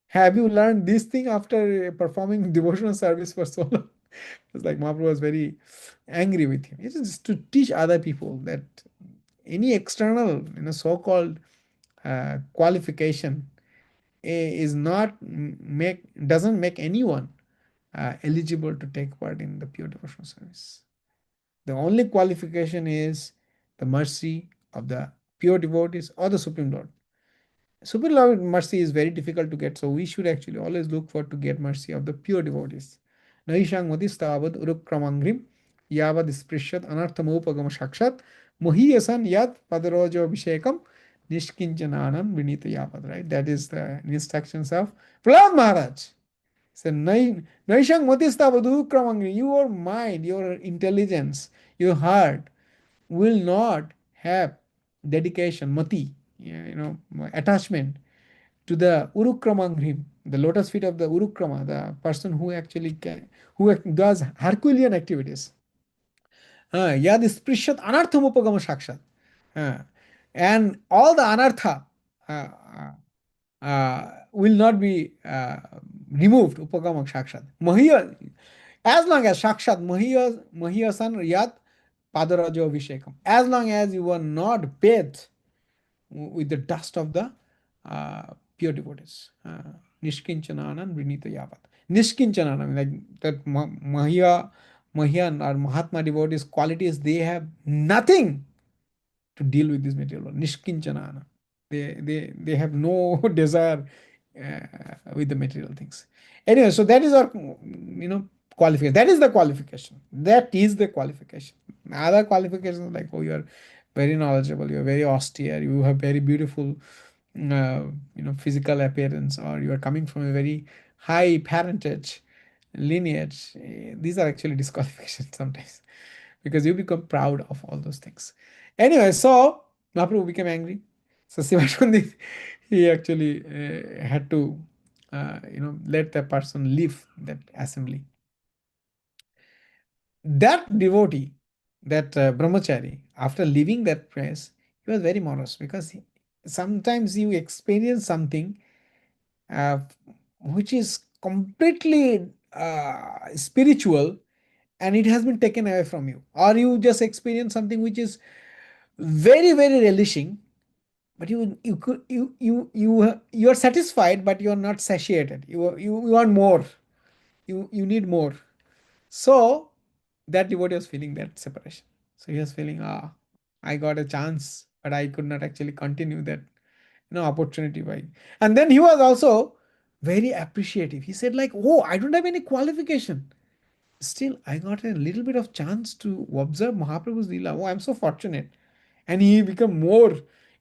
Have you learned this thing after performing devotional service for so long? It's like Mahaprabhu was very angry with him. It is to teach other people that any external, so-called qualification is not make doesn't make anyone eligible to take part in the pure devotional service. The only qualification is the mercy of the pure devotees or the Supreme Lord. Supreme Lord mercy is very difficult to get, so we should actually always look for to get mercy of the pure devotees. Naishang madistavad urukramangrim yavad sprishat anarthamopagam sakshat mohiyasan yad padarojo abhishekam nishkinchananam vinita yavad. Right? That is the instructions of Prahlad Maharaj. So Naishang madistavad urukramangrim, your mind, your intelligence, your heart will not have dedication, mati, attachment to the Urukramanghrim, the lotus feet of the Urukrama, the person who actually who does Herculean activities. Yad sprishat anartham upagama sakshat. And all the anartha will not be removed, upagama sakshat. Mahiya, as long as sakshat, mahiyasan yad padarajo vishekam. As long as you are not bathed with the dust of the pure devotees. Nishkinchananan Vinita Yavat. Nishkinchananan, like that Mahyan or Mahatma devotees qualities, they have nothing to deal with this material world. Nishkinchanana. They have no desire with the material things. Anyway, so that is our qualification. That is the qualification. That is the qualification. Other qualifications like, oh, you are very knowledgeable, you are very austere, you have very beautiful physical appearance, or you are coming from a very high parentage lineage. These are actually disqualifications sometimes because you become proud of all those things. Anyway, so Mahaprabhu became angry. So Sivashpandit, he actually had to, let that person leave that assembly. That devotee, that brahmachari, after leaving that place, he was very morose because sometimes you experience something uh, which is completely spiritual and it has been taken away from you, or you just experience something which is very very relishing, but you could you are satisfied but you are not satiated, you want more, you need more. So that devotee was feeling that separation. So he was feeling, I got a chance but I could not actually continue that opportunity by. And then he was also very appreciative. He said like, oh, I don't have any qualification, still I got a little bit of chance to observe Mahaprabhu's Leela. Oh, I'm so fortunate. And he became more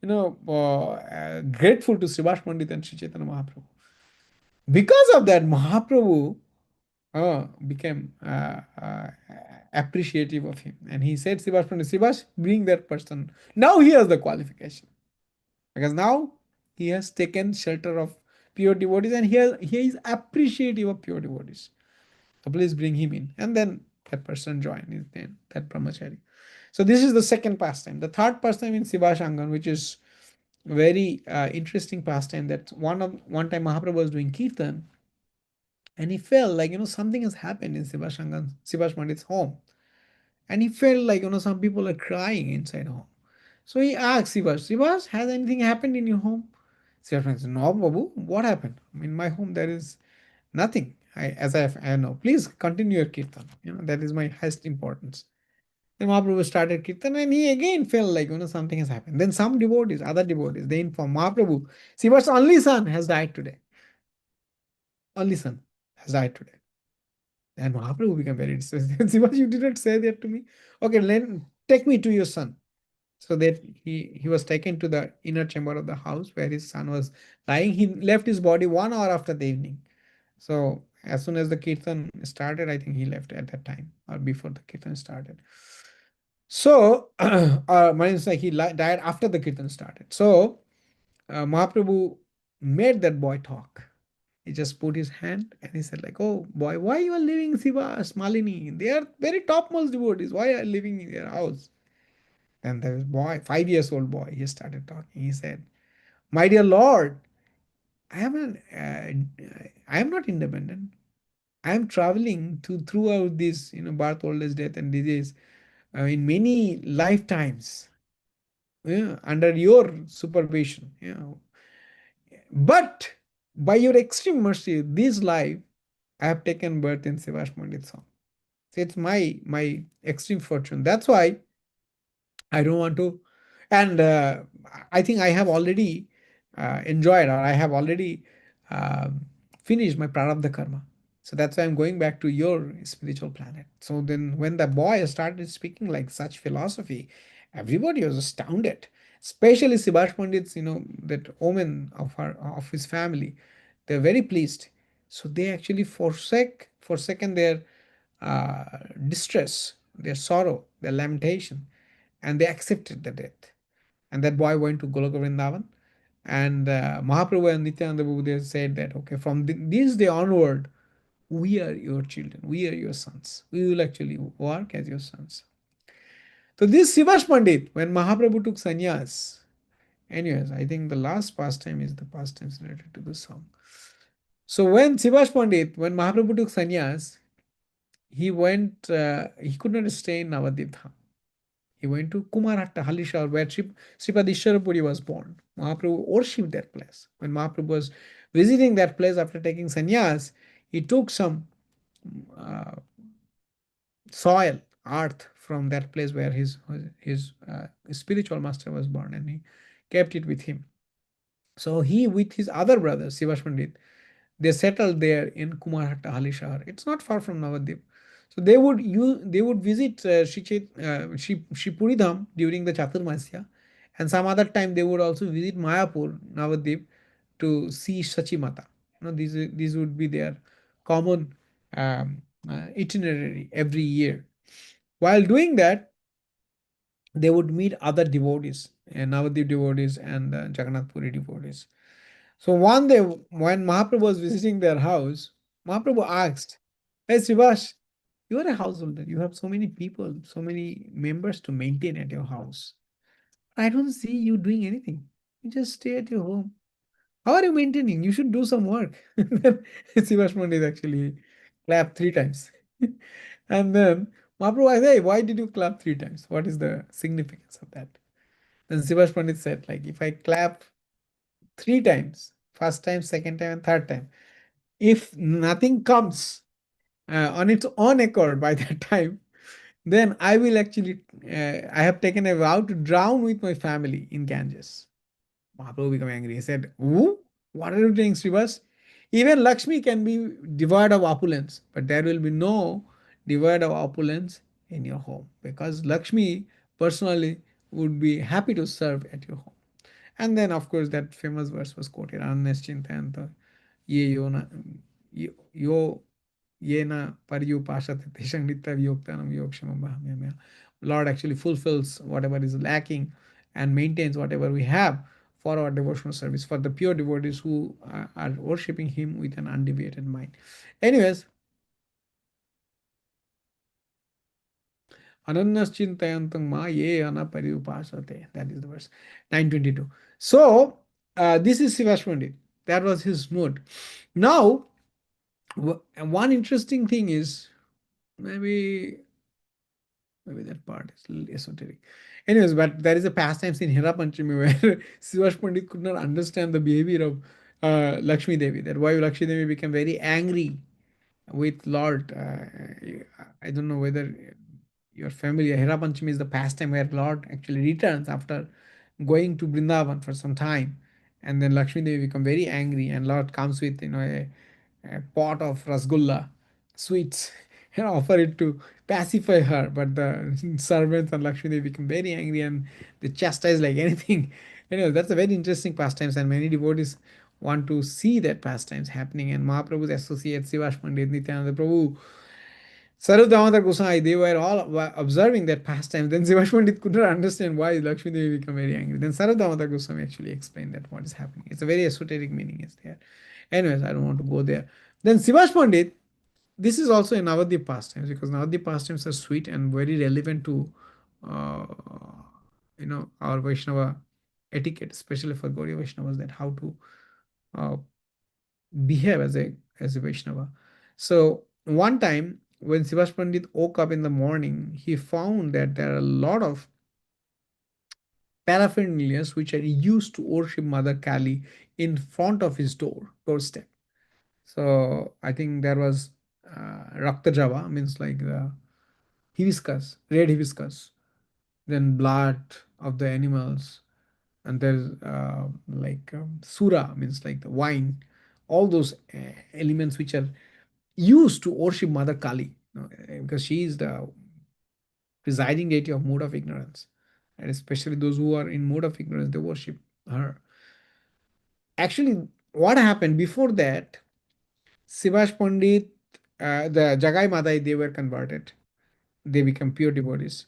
grateful to Srivas Pandit and Sri Chaitanya Mahaprabhu. Because of that, Mahaprabhu became appreciative of him. And he said, Srivas Pandit, Srivas, bring that person. Now he has the qualification. Because now he has taken shelter of pure devotees and he is appreciative of pure devotees. So please bring him in. And then that person joined, is then that brahmachari. So this is the second pastime. The third pastime in Sivashangan, which is very interesting pastime, that one time Mahaprabhu was doing kirtan and he felt like something has happened in Sivashangan, Sivash Pandit's home. And he felt like some people are crying inside home. So he asked Sivas, has anything happened in your home? Sivas said, no, Babu, what happened? In my home there is nothing. I know. Please continue your kirtan. That is my highest importance. Then Mahaprabhu started kirtan and he again felt like something has happened. Then some devotees, other devotees, they inform Mahaprabhu, Siva's only son has died today. Only son has died today. And Mahaprabhu became very distressed. Sivas, you did not say that to me. Okay, take me to your son. So that he was taken to the inner chamber of the house where his son was lying. He left his body 1 hour after the evening. So as soon as the kirtan started, I think he left at that time or before the kirtan started. So means like he died after the kirtan started. So Mahaprabhu made that boy talk. He just put his hand and he said like, "Oh boy, why you are leaving Shiva, Smalini? They are very topmost devotees. Why are you living in their house?" Then the boy, 5 years old boy, he started talking. He said, "My dear Lord, I am not independent. I am traveling to throughout this, birth, old age, death, and disease in many lifetimes, under your supervision. But by your extreme mercy, this life I have taken birth in Sivash Pandit's home. So it's my extreme fortune. That's why I don't want to, and I think I have already enjoyed, or I have already finished my prarabdha karma. So that's why I'm going back to your spiritual planet." So then, when the boy started speaking like such philosophy, everybody was astounded. Especially Subhash Pandit's, that omen of his family, they're very pleased. So they actually forsaken their uh, distress, their sorrow, their lamentation, and they accepted the death. And that boy went to Goloka Vrindavan. And Mahaprabhu and Nityananda Prabhu, they said that, okay, from this day onward, we are your children, we are your sons. We will actually work as your sons. So this Sivash Pandit, when Mahaprabhu took sannyas, anyways, I think the last pastime is the pastimes related to the song. So when Sivash Pandit, when Mahaprabhu took sannyas, he could not stay in Navadip Dham. He went to Kumarhatta, Halishar, where Sripad Ishwarapuri was born. Mahaprabhu worshipped that place. When Mahaprabhu was visiting that place after taking sannyas, he took some uh, soil, earth from that place where his spiritual master was born, and he kept it with him. So he, with his other brother, Sivash Pandit, they settled there in Kumarhatta, Halishar. It's not far from Navadip. So they would visit Shipuridham during the Chaturmasya, and some other time they would also visit Mayapur, Navadip, to see Sachimata. These would be their common itinerary every year. While doing that, they would meet other devotees, Navadip devotees and Jagannath Puri devotees. So one day, when Mahaprabhu was visiting their house, Mahaprabhu asked, "Hey Srivash, you are a householder. You have so many people, so many members to maintain at your house. I don't see you doing anything. You just stay at your home. How are you maintaining? You should do some work." Then Srivash Pandit actually clapped 3 times. And then Mahaprabhu asked, "Hey, why did you clap 3 times? What is the significance of that?" Then Srivash Pandit said, like, if I clap 3 times, first time, second time, and third time, if nothing comes on its own accord by that time, then I will actually, I have taken a vow to drown with my family in Ganges. Mahaprabhu became angry. He said, "Ooh, what are you doing, Srivas? Even Lakshmi can be devoid of opulence, but there will be no devoid of opulence in your home, because Lakshmi personally would be happy to serve at your home." And then, of course, that famous verse was quoted, Annaschintayanta, ye yo na, yo ye na paryupashate teshang nitya yoktanam yokshamam bahamyamya. Lord actually fulfills whatever is lacking and maintains whatever we have for our devotional service, for the pure devotees who are worshipping Him with an undeviated mind. Anyways, Anannaschintayantang ma ye ana paryupasate. That is the verse 922. So this is Sivash Pandit. That was his mood. Now, one interesting thing is, maybe that part is a little esoteric. Anyways, but there is a pastimes in Hira Panchami where Sivash Pandit could not understand the behavior of Lakshmi Devi. That why Lakshmi Devi became very angry with Lord. I don't know whether you're familiar. Hira Panchami is the pastime where Lord actually returns after going to Brindavan for some time, and then Lakshmi Devi become very angry, and Lord comes with a pot of rasgulla sweets and offer it to pacify her. But the servants and Lakshmi Devi become very angry and they chastise like anything. Anyway, that's a very interesting pastimes, and many devotees want to see that pastimes happening. And Mahaprabhu's associates, Sivash Pandit, Nityananda Prabhu, Sarup Damodar Gosai, they were all observing that pastime. Then Sivash Pandit could not understand why Lakshmi Devi became very angry. Then Sarup Damodar Goswami actually explained that what is happening. It's a very esoteric meaning is there. Anyways, I don't want to go there. Then Sivash Pandit, this is also in Navadip pastimes, because Navadip pastimes are sweet and very relevant to uh, our Vaishnava etiquette, especially for Gaudiya Vaishnavas, that how to uh, behave as a Vaishnava. So one time when Sivash Pandit woke up in the morning, he found that there are a lot of paraphernalia which are used to worship Mother Kali in front of his doorstep. So I think there was Rakta Java, means like the hibiscus, red hibiscus, then blood of the animals, and there's Sura, means like the wine, all those elements which are used to worship Mother Kali, because she is the presiding deity of mode of ignorance. And especially those who are in mode of ignorance, they worship her. Actually, what happened before that, Sivash Pandit, the Jagai Madai, they were converted. They become pure devotees.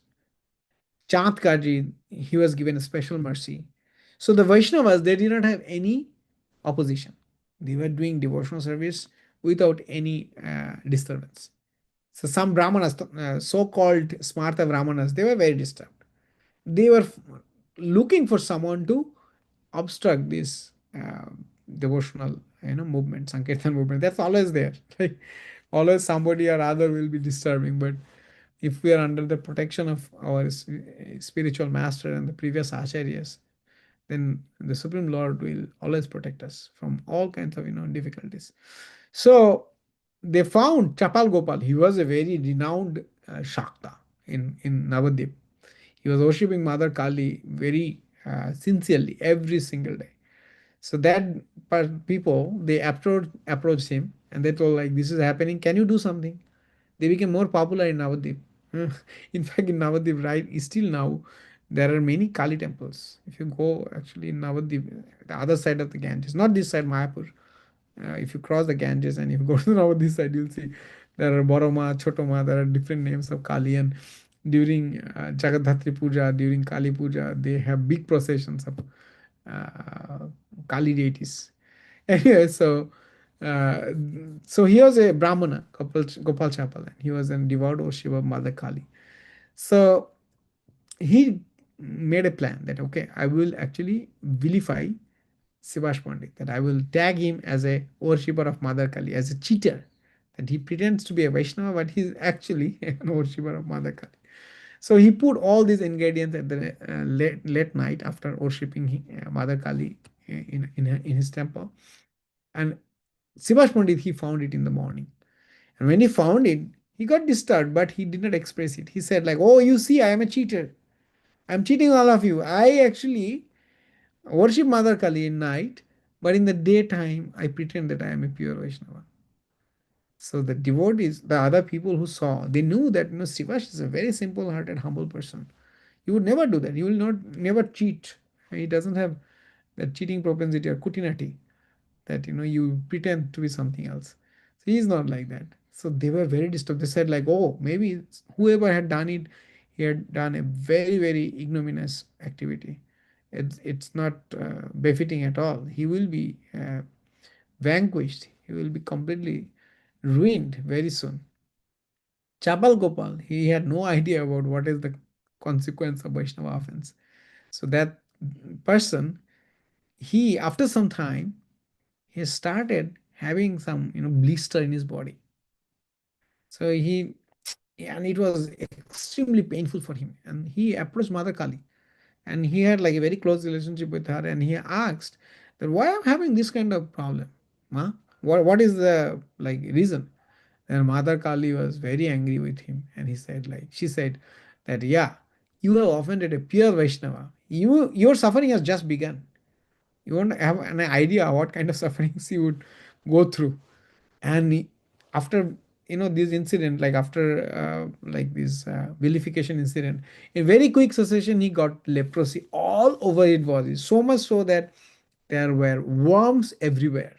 Chand Kaji, he was given a special mercy. So the Vaishnavas, they did not have any opposition. They were doing devotional service without any disturbance. So some Brahmanas, so-called Smarta Brahmanas, they were very disturbed. They were looking for someone to obstruct this devotional, movement, Sankirtan movement. That's always there. Like always somebody or other will be disturbing. But if we are under the protection of our spiritual master and the previous acharyas, then the Supreme Lord will always protect us from all kinds of difficulties. So they found Chapal Gopal. He was a very renowned Shakta in Navadip. He was worshipping Mother Kali very sincerely every single day. So that people, they approached him and they told like, this is happening. Can you do something? They became more popular in Navadip. In fact, in Navadip, right, still now, there are many Kali temples. If you go actually in Navadip, the other side of the Ganges, not this side, Mayapur. If you cross the Ganges and if you go to Navadip side, you'll see there are Boroma, Chotoma, there are different names of Kali. And during Jagadhatri Puja, during Kali Puja, they have big processions of uh, Kali deities. Anyway, uh, so he was a Brahmana, Gopal Chapal, and he was a devout worship of Mother Kali. So he made a plan that okay, I will actually vilify Sivash Pandit, that I will tag him as a worshipper of Mother Kali, as a cheater, that he pretends to be a Vaishnava, but he's actually an worshipper of Mother Kali. So he put all these ingredients at the late night after worshipping Mother Kali in his temple. And Sivash Pandit, he found it in the morning. And when he found it, he got disturbed, but he did not express it. He said, like, oh, you see, I am a cheater. I'm cheating all of you. I actually worship Mother Kali in night, but in the daytime, I pretend that I am a pure Vaishnava. So the devotees, the other people who saw, they knew that Sivash is a very simple-hearted, humble person. He would never do that. He will not never cheat. He doesn't have that cheating propensity or kutinati, that you pretend to be something else. So he's not like that. So they were very disturbed. They said like, oh, maybe whoever had done it, he had done a very very ignominious activity. It's not befitting at all. He will be vanquished. He will be completely ruined very soon. Chapal Gopal, he had no idea about what is the consequence of Vaishnava offense. So that person, he after some time, he started having some blister in his body. So and it was extremely painful for him. And he approached Mother Kali, and he had like a very close relationship with her. And he asked that why I'm having this kind of problem, huh? What is the like reason? And Mother Kali was very angry with him, and she said that yeah, you have offended a pure Vaishnava. Your suffering has just begun. You won't have an idea what kind of sufferings you would go through. And after this incident, like after like this vilification incident, in very quick succession he got leprosy all over his body, so much so that there were worms everywhere,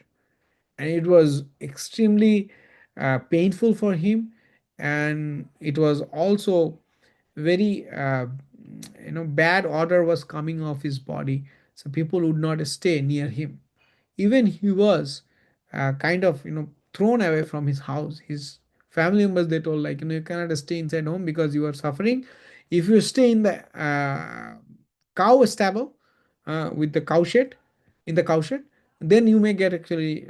and it was extremely painful for him. And it was also very bad odor was coming off his body, so people would not stay near him. Even he was kind of, thrown away from his house. His family members, they told, like, you cannot stay inside home because you are suffering. If you stay in the cow stable, with the cow shed, in the cow shed, then you may get actually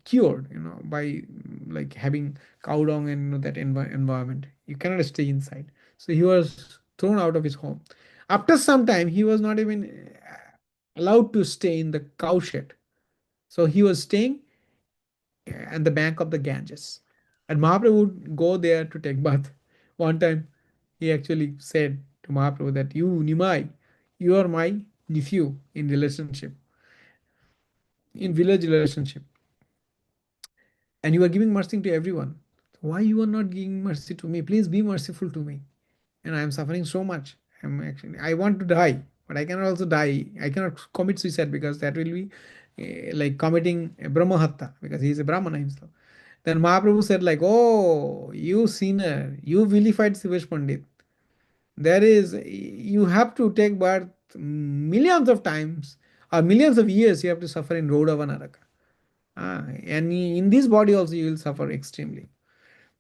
cured, by like having cow dung and that environment. You cannot stay inside. So he was thrown out of his home. After some time, he was not even allowed to stay in the cow shed. So he was staying at the bank of the Ganges. And Mahaprabhu would go there to take bath. One time, he actually said to Mahaprabhu that, you, Nimai, you are my nephew in relationship, in village relationship, and you are giving mercy to everyone. Why you are not giving mercy to me? Please be merciful to me. And I am suffering so much. I want to die, but I cannot also die. I cannot commit suicide because that will be like committing a Brahmahatta, because he is a Brahmana himself. Then Mahaprabhu said, like, oh, you sinner, you vilified Sivesh Pandit. You have to take birth millions of times, or millions of years you have to suffer in Rodava Naraka. And in this body also you will suffer extremely.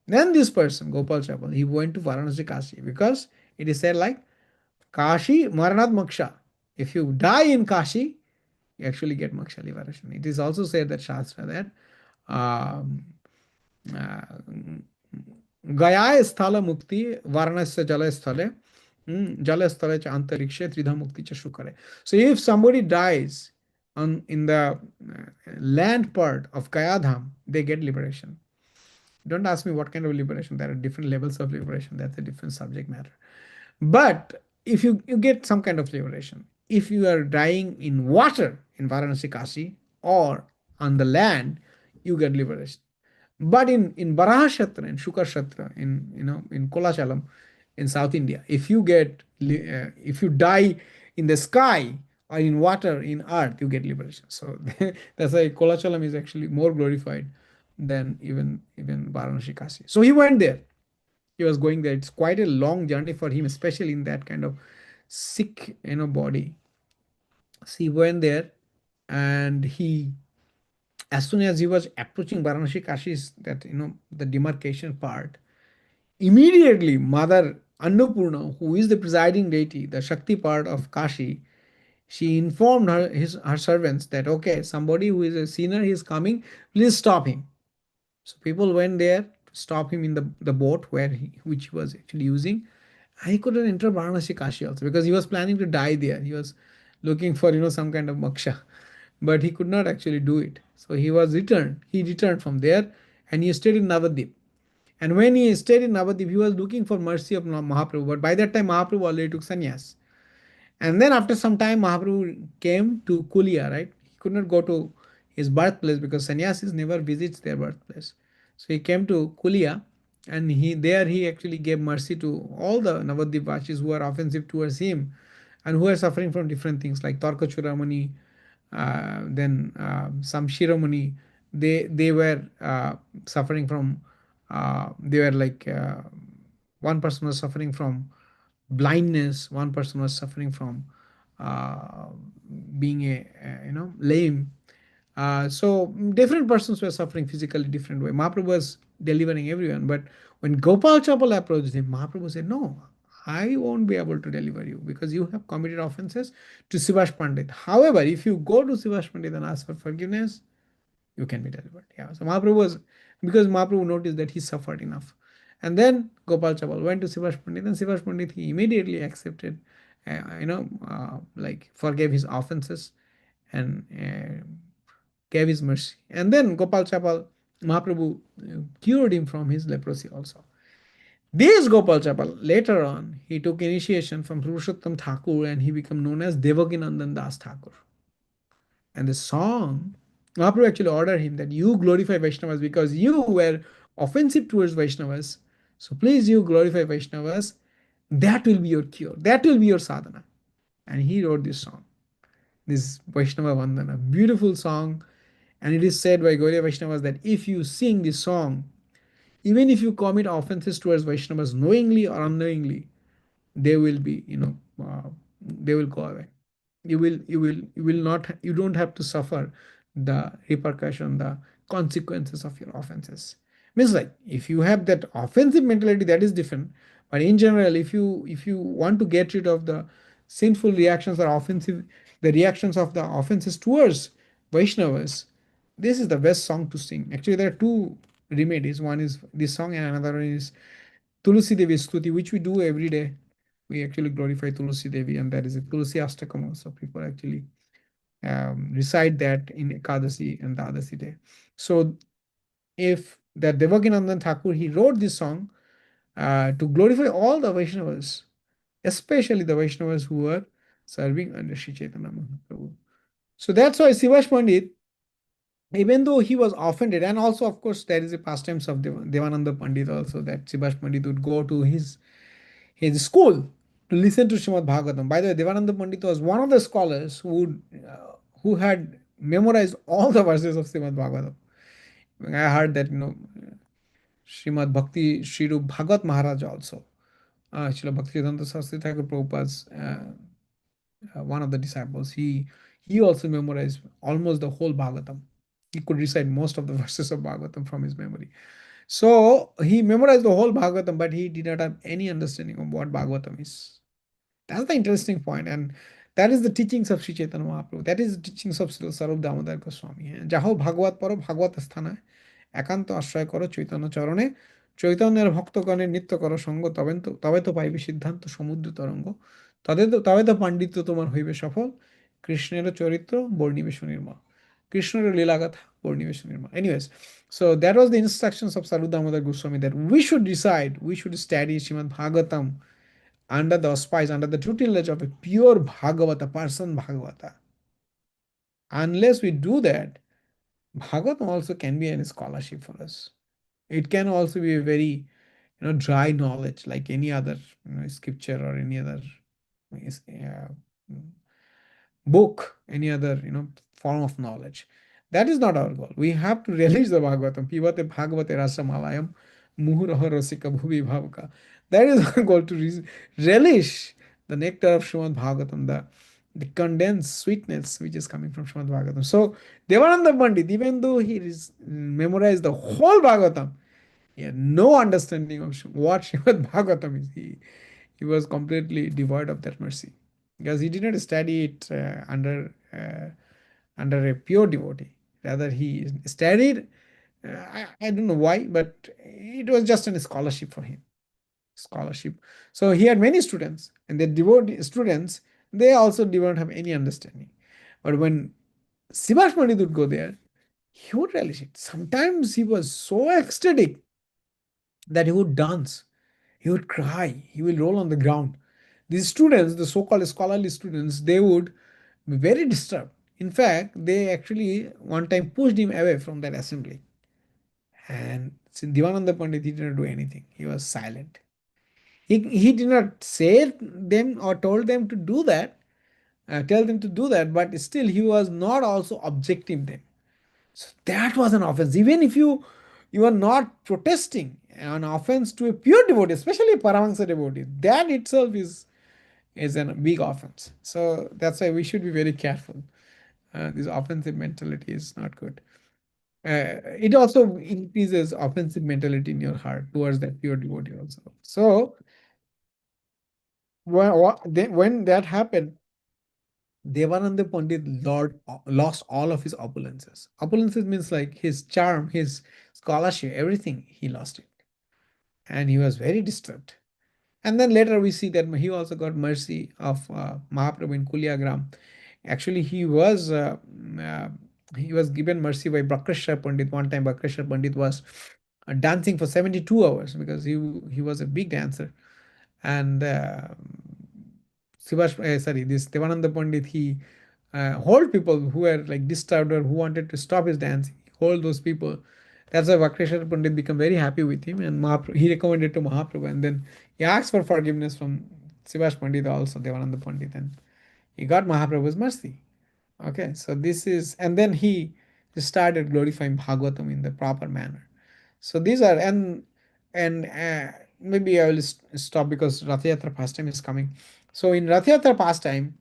Then this person, Gopal Chapal, he went to Varanasi Kashi, because it is said like Kashi Maranat Moksha. If you die in Kashi, you actually get moksha liberation. It is also said that Shastra that um, गया स्थल मुक्ति वाराणस्य जल स्थले जल स्थले च अंतरिक्षे त्रिधा mukti च शुकरे. So if somebody dies in the land part of Gaya Dham, they get liberation. Don't ask me what kind of liberation. There are different levels of liberation. That's a different subject matter. But if you get some kind of liberation, if you are dying in water in Varanasi Kashi or on the land, you get liberation. But in Baraha Shatra, in Shukar Shatra, in Kolachalam, in South India, if you die in the sky or in water, in earth, you get liberation. So that's why Kolachalam is actually more glorified than even Varanasi Kashi. So he went there. He was going there. It's quite a long journey for him, especially in that kind of sick, body. So he went there, and as soon as he was approaching Varanasi Kashi's, that the demarcation part, immediately Mother Annapurna, who is the presiding deity, the Shakti part of Kashi, she informed her servants that, okay, somebody who is a sinner is coming, please stop him. So people went there to stop him in the boat which he was actually using. He couldn't enter Varanasi Kashi also, because he was planning to die there. He was looking for some kind of moksha, but he could not actually do it. So he returned from there, and he stayed in Navadip. And when he stayed in Navadip, he was looking for mercy of Mahaprabhu. But by that time, Mahaprabhu already took sannyas. And then after some time, Mahaprabhu came to Kulia, right? He could not go to his birthplace because sannyasis never visits their birthplace. So he came to Kulia, and he actually gave mercy to all the Navadip Vashis who are offensive towards him and who are suffering from different things like Tarka Churamani, then some Shiromani. They were suffering from, they were like, one person was suffering from blindness, one person was suffering from uh, being a lame. So different persons were suffering physically different way. Mahaprabhu was delivering everyone, but when Gopal Chapal approached him, Mahaprabhu said, no, I won't be able to deliver you because you have committed offenses to Sivash Pandit. However, if you go to Sivash Pandit and ask for forgiveness, you can be delivered. Yeah. So Mahaprabhu was, because Mahaprabhu noticed that he suffered enough. And then Gopal Chapal went to Sivash Pandit, and Sivash Pandit, he immediately accepted, like forgave his offenses and gave his mercy. And then Gopal Chapal, Mahaprabhu cured him from his leprosy also. This Gopal Chapal, later on, he took initiation from Purushottam Thakur, and he became known as Devakinandan Das Thakur. And the song, Mahaprabhu actually ordered him that you glorify Vaishnavas because you were offensive towards Vaishnavas. So please, you glorify Vaishnavas. That will be your cure. That will be your sadhana. And he wrote this song, this Vaishnava Vandana, beautiful song. And it is said by Gaudiya Vaishnavas that if you sing this song, even if you commit offenses towards Vaishnavas knowingly or unknowingly, they will be, they will go away. You don't have to suffer the repercussion, the consequences of your offenses. Means like if you have that offensive mentality, that is different. But in general, if you want to get rid of the sinful reactions or offensive, the reactions of the offenses towards Vaishnavas, this is the best song to sing. Actually, there are two remedies. One is this song, and another one is Tulsi Devi Stuti, which we do every day. We actually glorify Tulsi Devi, and that is a Tulsi Astakam. So people actually recite that in Ekadasi and Dadasi day. So if that Devakinandan Thakur, he wrote this song to glorify all the Vaishnavas, especially the Vaishnavas who were serving under Sri Chaitanya Mahaprabhu. So that's why Sivash Pandit, even though he was offended, and also of course there is a pastimes of Devananda Pandit also, that Sivash Pandit would go to his school to listen to Srimad Bhagavatam. By the way, Devananda Pandit was one of the scholars who had memorized all the verses of Srimad Bhagavatam. I heard that Srimad Bhakti Sri Rup Bhagat Maharaj also, Srila Bhaktivedanta Saraswati Thakur Prabhupada's one of the disciples. He also memorized almost the whole Bhagavatam. He could recite most of the verses of Bhagavatam from his memory. So he memorized the whole Bhagavatam, but he did not have any understanding of what Bhagavatam is. That's the interesting point, and that is the teachings of Sri Chaitanya Mahaprabhu. That is the teachings of Srila Sarup Damodar Goswami. যাহো ভাগবত পর ভাগবত স্থানে একান্ত আশ্রয় করো চৈতন্য চরণে চৈতন্যের ভক্তগণের নিত্য করো সঙ্গ তবে তো পাইবে সিদ্ধান্ত সমুদ্র তরঙ্গ তবে তো পাণ্ডিত্য তোমার হইবে সফল কৃষ্ণের চরিত্র বর্ণিবে সুনির্মল কৃষ্ণের লীলাগাথা বর্ণিবে Sunirmal. Anyways, so that was the instructions of Sarup Damodar Goswami, that we should study Srimad Bhagavatam under the auspice, under the tutelage of a pure Bhagavata, person Bhagavata. Unless we do that, Bhagavatam also can be a scholarship for us. It can also be a very dry knowledge like any other scripture or any other uh, book, any other form of knowledge. That is not our goal. We have to relish the Bhagavatam. Pivate Bhagavate Rasamalayam Muhuraha Rasika Bhuvi Bhavaka. That is our goal, to relish the nectar of Srimad Bhagavatam, the condensed sweetness which is coming from Srimad Bhagavatam. So Devananda Pandit, even though he memorized the whole Bhagavatam, he had no understanding of what Srimad Bhagavatam is. He was completely devoid of that mercy because he did not study it under a pure devotee. Rather, he studied. I don't know why, but it was just a scholarship for him. Scholarship. So he had many students, and the devotee students, they also did not have any understanding. But when Sivash Pandit would go there, he would relish it. Sometimes he was so ecstatic that he would dance, he would cry, he will roll on the ground. These students, the so-called scholarly students, they would be very disturbed. In fact, they actually one time pushed him away from that assembly. And Divananda Pandit, he did not do anything. He was silent. He did not say them or told them to do that, tell them to do that, but still he was not also objecting them. So that was an offense. Even if you are not protesting an offense to a pure devotee, especially a Paramahansa devotee, that itself is a big offense. So that's why we should be very careful. This offensive mentality is not good. It also increases offensive mentality in your heart towards that pure devotee also. So when that happened, Devananda Pandit lost all of his opulences. Opulences means like his charm, his scholarship, everything, he lost it. And he was very disturbed. And then later we see that he also got mercy of Mahaprabhu in Kulyagram. Actually, he was given mercy by Bhakreshwar Pandit. One time Bhakreshwar Pandit was dancing for 72 hours because he was a big dancer. And this Devananda Pandit, he hold people who were like disturbed or who wanted to stop his dancing. Hold those people. That's why Vakreshwar Pandit became very happy with him, and he recommended to Mahaprabhu, and then he asked for forgiveness from Sivash Pandit also, Devananda Pandit, and he got Mahaprabhu's mercy. Okay, so this is, and then he started glorifying Bhagavatam in the proper manner. So these are, and maybe I will stop because Rath Yatra pastime is coming. So in Rath Yatra pastime,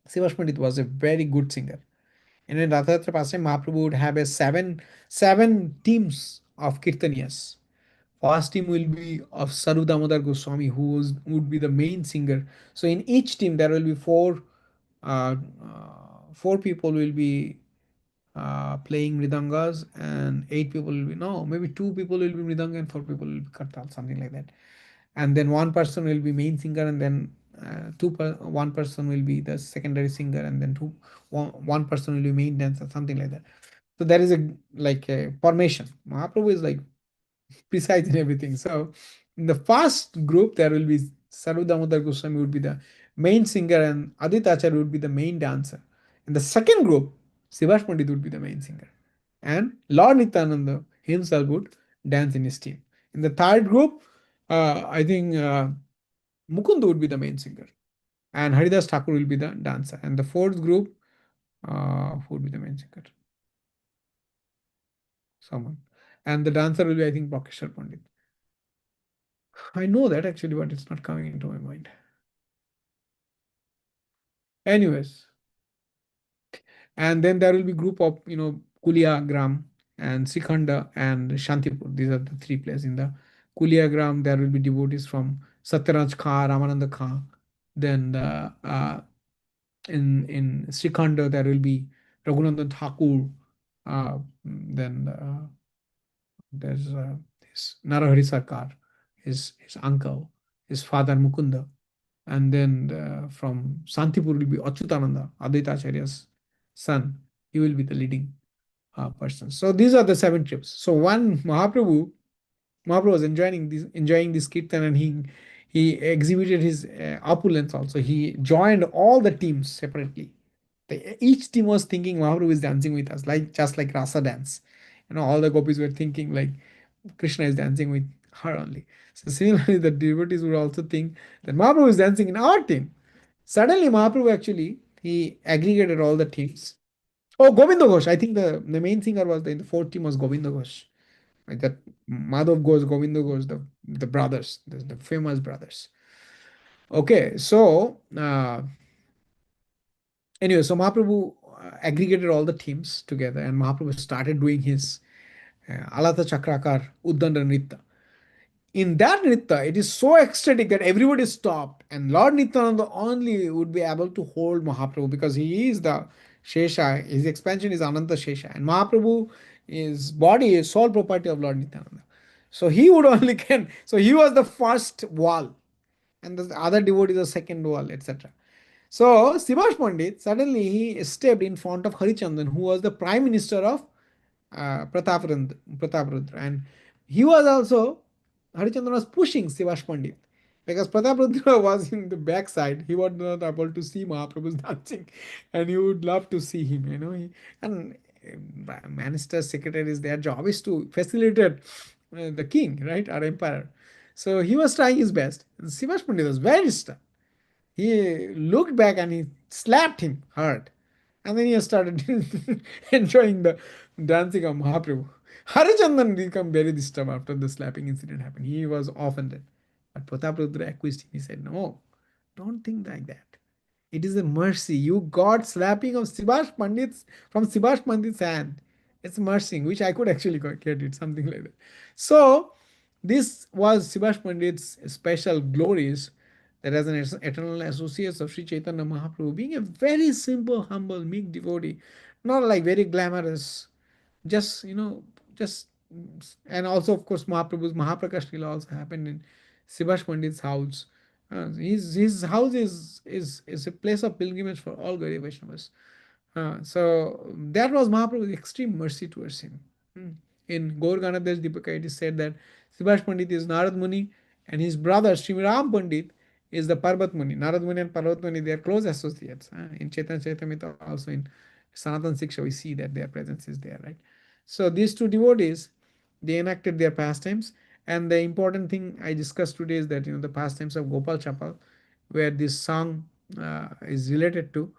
Sivash Pandit was a very good singer, And in Ratha Yatra pastime, Mahaprabhu would have a seven teams of kirtaniyas. First team will be of Saru Damodar Goswami, would be the main singer. So in each team there will be four people will be playing mridangas, and eight people will be, no, maybe two people will be mridanga and four people will be kartal, something like that. And then one person will be main singer, and then one person will be the secondary singer, and then one person will be main dancer, something like that. So there is a formation. Mahaprabhu is like precise in everything. So in the first group, there will be Saru Damodar Goswami would be the main singer, and Aditya Acharya would be the main dancer. In the second group, Sivash Pandit would be the main singer, and Lord Nityananda himself would dance in his team. In the third group, I think Mukund would be the main singer, and Haridas Thakur will be the dancer. And the fourth group, who would be the main singer? Someone. And the dancer will be, I think, Bakeshwar Pandit. I know that actually, but it's not coming into my mind. Anyways, and then there will be group of Kulia Gram and Sikhanda and Shantipur. These are the three places. In the Kulia Gram, there will be devotees from Satyaraj Khan, Ramananda Khan. Then in Sikhanda there will be Raghunandan Thakur. Then there's this Narahari Sarkar, his uncle, his father Mukunda. And then from Santipur will be Achyutananda, Advaita Acharya's son. He will be the leading person. So these are the seven trips. So one Mahaprabhu was enjoying this kirtan, and he exhibited his opulence also. He joined all the teams separately. Each team was thinking Mahaprabhu is dancing with us, like just like rasa dance. All the gopis were thinking like Krishna is dancing with her only. So similarly, the devotees would also think that Mahaprabhu is dancing in our team. Suddenly, Mahaprabhu actually he aggregated all the teams. Oh, Govinda Ghosh. I think the main singer was in the fourth team was Govinda Ghosh. Like that Madhav Ghosh, Govinda Ghosh, the brothers, the famous brothers. Okay, so anyway, so Mahaprabhu aggregated all the teams together, and Mahaprabhu started doing his Alata Chakrakar Uddanda Nritta. In that Nritta, it is so ecstatic that everybody stopped, and Lord Nityananda only would be able to hold Mahaprabhu because he is the Shesha. His expansion is Ananta Shesha, and Mahaprabhu, his body is sole property of Lord Nityananda. So he would only can. So he was the first wall, and the other devotee is the second wall, etc. So Sivash Pandit suddenly he stepped in front of Harichandan, who was the prime minister of Prataprudra, and he was also Harichandra was pushing Sivash Pandit because Prataprudra was in the backside. He was not able to see Mahaprabhu's dancing, and he would love to see him. And minister secretaries, their job is to facilitate the king, right, our emperor. So he was trying his best. And Sivash Pandit was very stern. He looked back and he slapped him hard. And then he started enjoying the dancing of Mahaprabhu. Harichandan became very disturbed after the slapping incident happened. He was offended. But Prataprudra accused him. He said, "No, don't think like that. It is a mercy. You got slapping of Sibash Pandit's from Sibash Pandit's hand. It's mercy, which I could actually get it, something like that." So this was Sibash Pandit's special glories, that as an eternal associate of Sri Chaitanya Mahaprabhu, being a very simple, humble, meek devotee, not like very glamorous, just just and also of course Mahaprabhu's Mahaprakash Lila also happened in Sibash Pandit's house. His house is a place of pilgrimage for all Gaudiya Vaishnavas. So that was Mahaprabhu's extreme mercy towards him. In Gaur Ganadhar Dipaka, it is said that Sibash Pandit is Narad Muni, and his brother Sri Ram Pandit is the Parvat Muni. Narad Muni and Parvat Muni, they are close associates. In Chaitanya Charitamrita, also in Sanatan Siksha, we see that their presence is there, right? So these two devotees, they enacted their pastimes. And the important thing I discussed today is that the pastimes of Gopal Chapal, where this song is related to.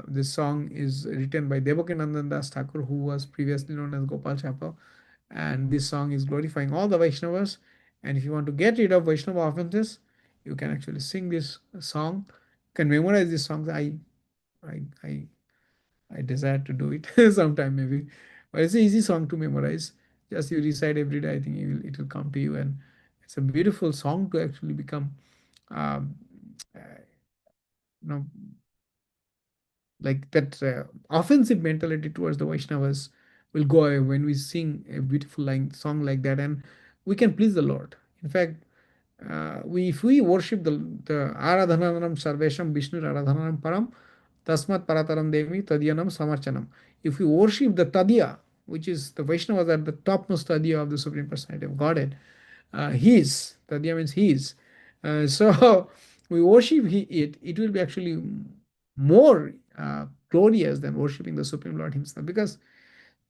This song is written by Devakinandan Das Thakur, who was previously known as Gopal Chapal, and this song is glorifying all the Vaishnavas. And if you want to get rid of Vaishnava offenses, you can actually sing this song. You can memorize these songs. I I desire to do it sometime maybe. But it's an easy song to memorize. Just you recite every day. I think it will come to you, and it's a beautiful song to actually become, um, uh, you know, like that offensive mentality towards the Vaishnavas will go away when we sing a beautiful line song like that, and we can please the Lord. In fact, we if we worship the Aradhananam Sarvesham Vishnu Aradhananam Param Tasmat Parataram Devi Tadyanam Samarchanam. If we worship the Tadya, which is the Vaishnavas are the topmost Tadya of the Supreme Personality of Godhead, His, Tadya means His. So we worship it will be actually more glorious than worshipping the Supreme Lord Himself, because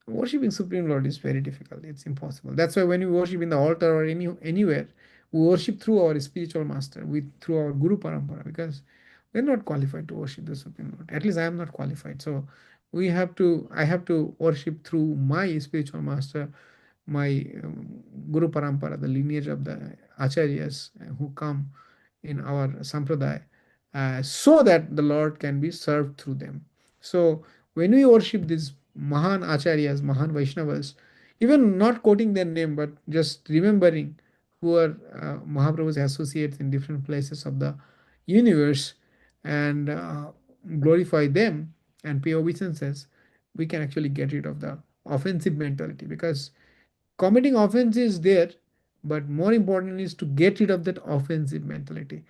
worshipping Supreme Lord is very difficult. It's impossible. That's why when we worship in the altar or anywhere, we worship through our spiritual master, through our Guru Parampara, because we're not qualified to worship the Supreme Lord. At least I am not qualified. So I have to worship through my spiritual master, my Guru Parampara, the lineage of the Acharyas who come in our Sampradaya, so that the Lord can be served through them. So when we worship these Mahan Acharyas, Mahan Vaishnavas, even not quoting their name, but just remembering who are Mahaprabhu's associates in different places of the universe, and glorify them and pay obeisances, we can actually get rid of the offensive mentality, because committing offense is there, but more important is to get rid of that offensive mentality.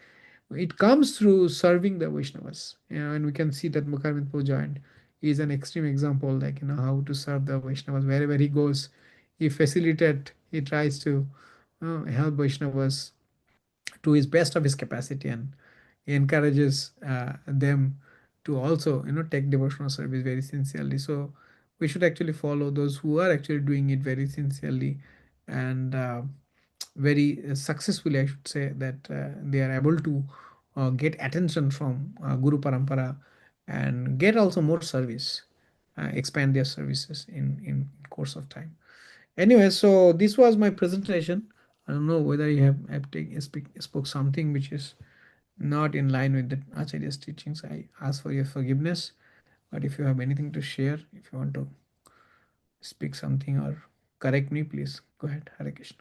It comes through serving the Vaishnavas, and we can see that Mukherjee joined is an extreme example, like how to serve the Vaishnavas wherever he goes. He tries to help Vaishnavas to his best of his capacity, and he encourages them to also take devotional service very sincerely. So we should actually follow those who are actually doing it very sincerely, and very successfully, I should say, that they are able to get attention from Guru Parampara, and get also more service, expand their services in course of time. Anyway, so this was my presentation. I don't know whether you spoke something which is not in line with the Acharya's teachings. I ask for your forgiveness. But if you have anything to share, if you want to speak something or correct me, please go ahead. Hare Krishna.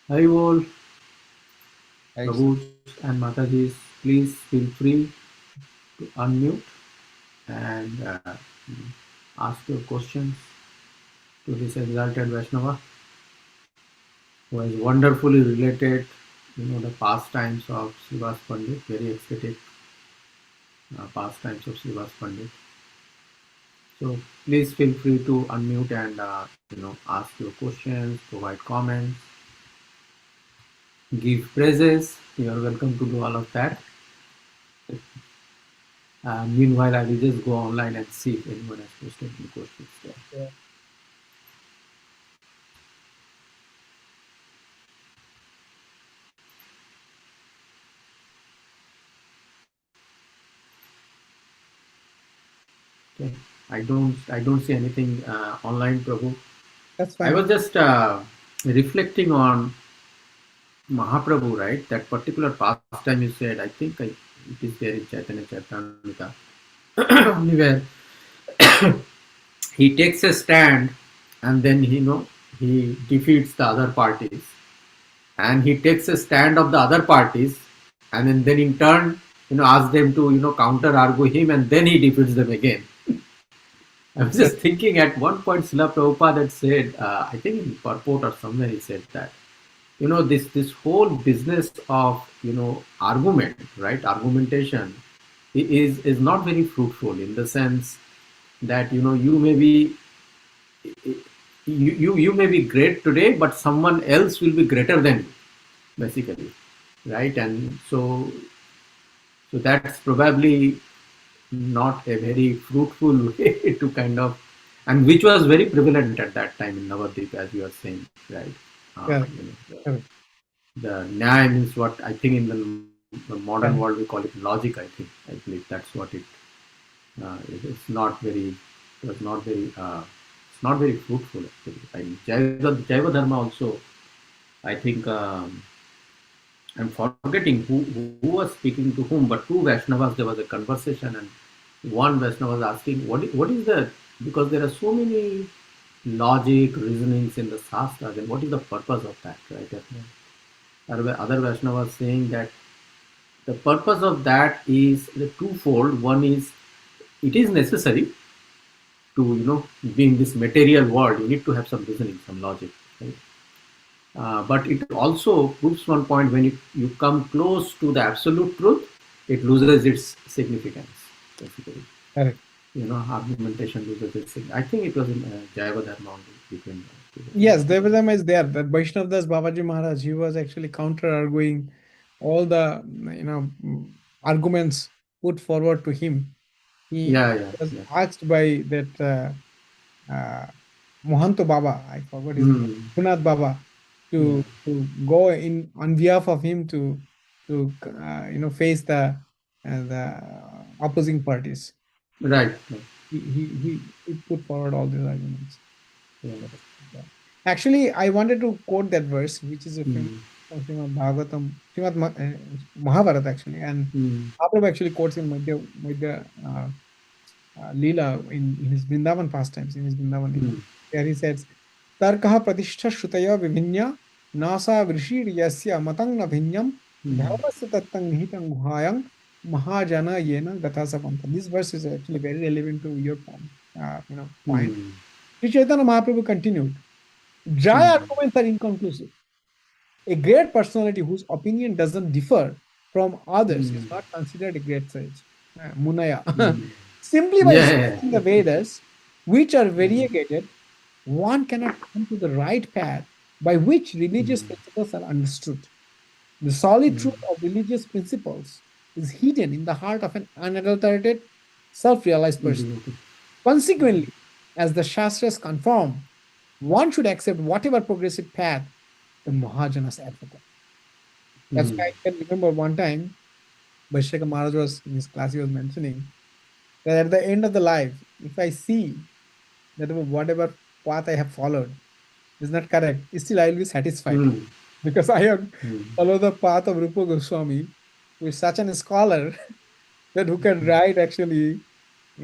Haribol, Hare Krishna. Prabhus and Matajis, please feel free to unmute and ask your questions to this exalted Vaishnava who has wonderfully related, the pastimes of Srivas Pandit, very ecstatic pastimes of Srivas Pandit. So please feel free to unmute and ask your questions, provide comments, give praises. You are welcome to do all of that. Meanwhile, I will just go online and see if anyone has posted any questions there. Yeah. Okay. I don't see anything online, Prabhu. That's I fine. was just reflecting on Mahaprabhu, right? That particular pastime you said, it is there in Chaitanya Charitamrita, where he takes a stand and then he defeats the other parties, and he takes a stand of the other parties, and then in turn asks them to counter argue him, and then he defeats them again. I was just thinking at one point Srila Prabhupada had said, I think in purport or somewhere he said that this whole business of argument, right, argumentation is not very fruitful, in the sense that you may be you may be great today, but someone else will be greater than you, basically, right? And so that's probably not a very fruitful way to kind of, and which was very prevalent at that time in Navadvip, as you are saying, right? Yeah. Correct. The Nyaya means what I think in the modern Yeah. world we call it logic. I believe that's what it's not very, it was not very, it's not very fruitful actually. Jaiva Dharma also, I think, I'm forgetting who was speaking to whom, but two Vaishnavas, there was a conversation, and one Vaishnava was asking, what is the, because there are so many logic, reasonings in the Shastra, then what is the purpose of that, right? Other Vaishnava was saying that the purpose of that is the twofold. One is it is necessary to, be in this material world, you need to have some reasoning, some logic, right? But it also proves one point: when you come close to the absolute truth, it loses its significance, basically. Correct. Argumentation loses its significance. I think it was in Jaiva Dharma only between Yes, Devidam is there. That Vaishnav Das Babaji Maharaj, he was actually counter-arguing all the arguments put forward to him. He Yeah, yeah, was yeah. asked by that Mohanto Baba, I forgot his name, Hmm. Punath Baba, Yeah. to go in on behalf of him to face the opposing parties. Right. Right. He put forward all these arguments. Yeah. Yeah. Actually, I wanted to quote that verse, which is a famous Hmm. from Srimad Bhagavatam, Mahabharata actually, and Hmm. Mahaprabhu actually quotes in Madhya Leela in his Vrindavan pastimes, in his Vrindavan Leela. Hmm. There he says, Tarkaha pratishtha shrutaya vivinya nasa vrishir yasya matang na vinyam Hmm. dharmasya tattang nihitang guhayang mahajana yena gathasapanta. This verse is actually very relevant to your point. Hmm. Sri Chaitanya Mahaprabhu continued, dry Hmm. arguments are inconclusive. A great personality whose opinion doesn't differ from others is Hmm. not considered a great sage. Munaya. Hmm. Simply by Yeah. studying the Vedas, which are variegated, one cannot come to the right path by which religious Hmm. principles are understood. The solid Hmm. truth of religious principles is hidden in the heart of an unadulterated, self realized person. Hmm. Consequently, as the Shastras confirm, one should accept whatever progressive path the Mahajanas advocate. That's Hmm. why I can remember one time, Vaishaka Maharaj was in his class, he was mentioning that at the end of the life, if I see that whatever path I have followed is not correct, still I will be satisfied Hmm. because I have Hmm. followed the path of Rupa Goswami, who is such an scholar that who can write actually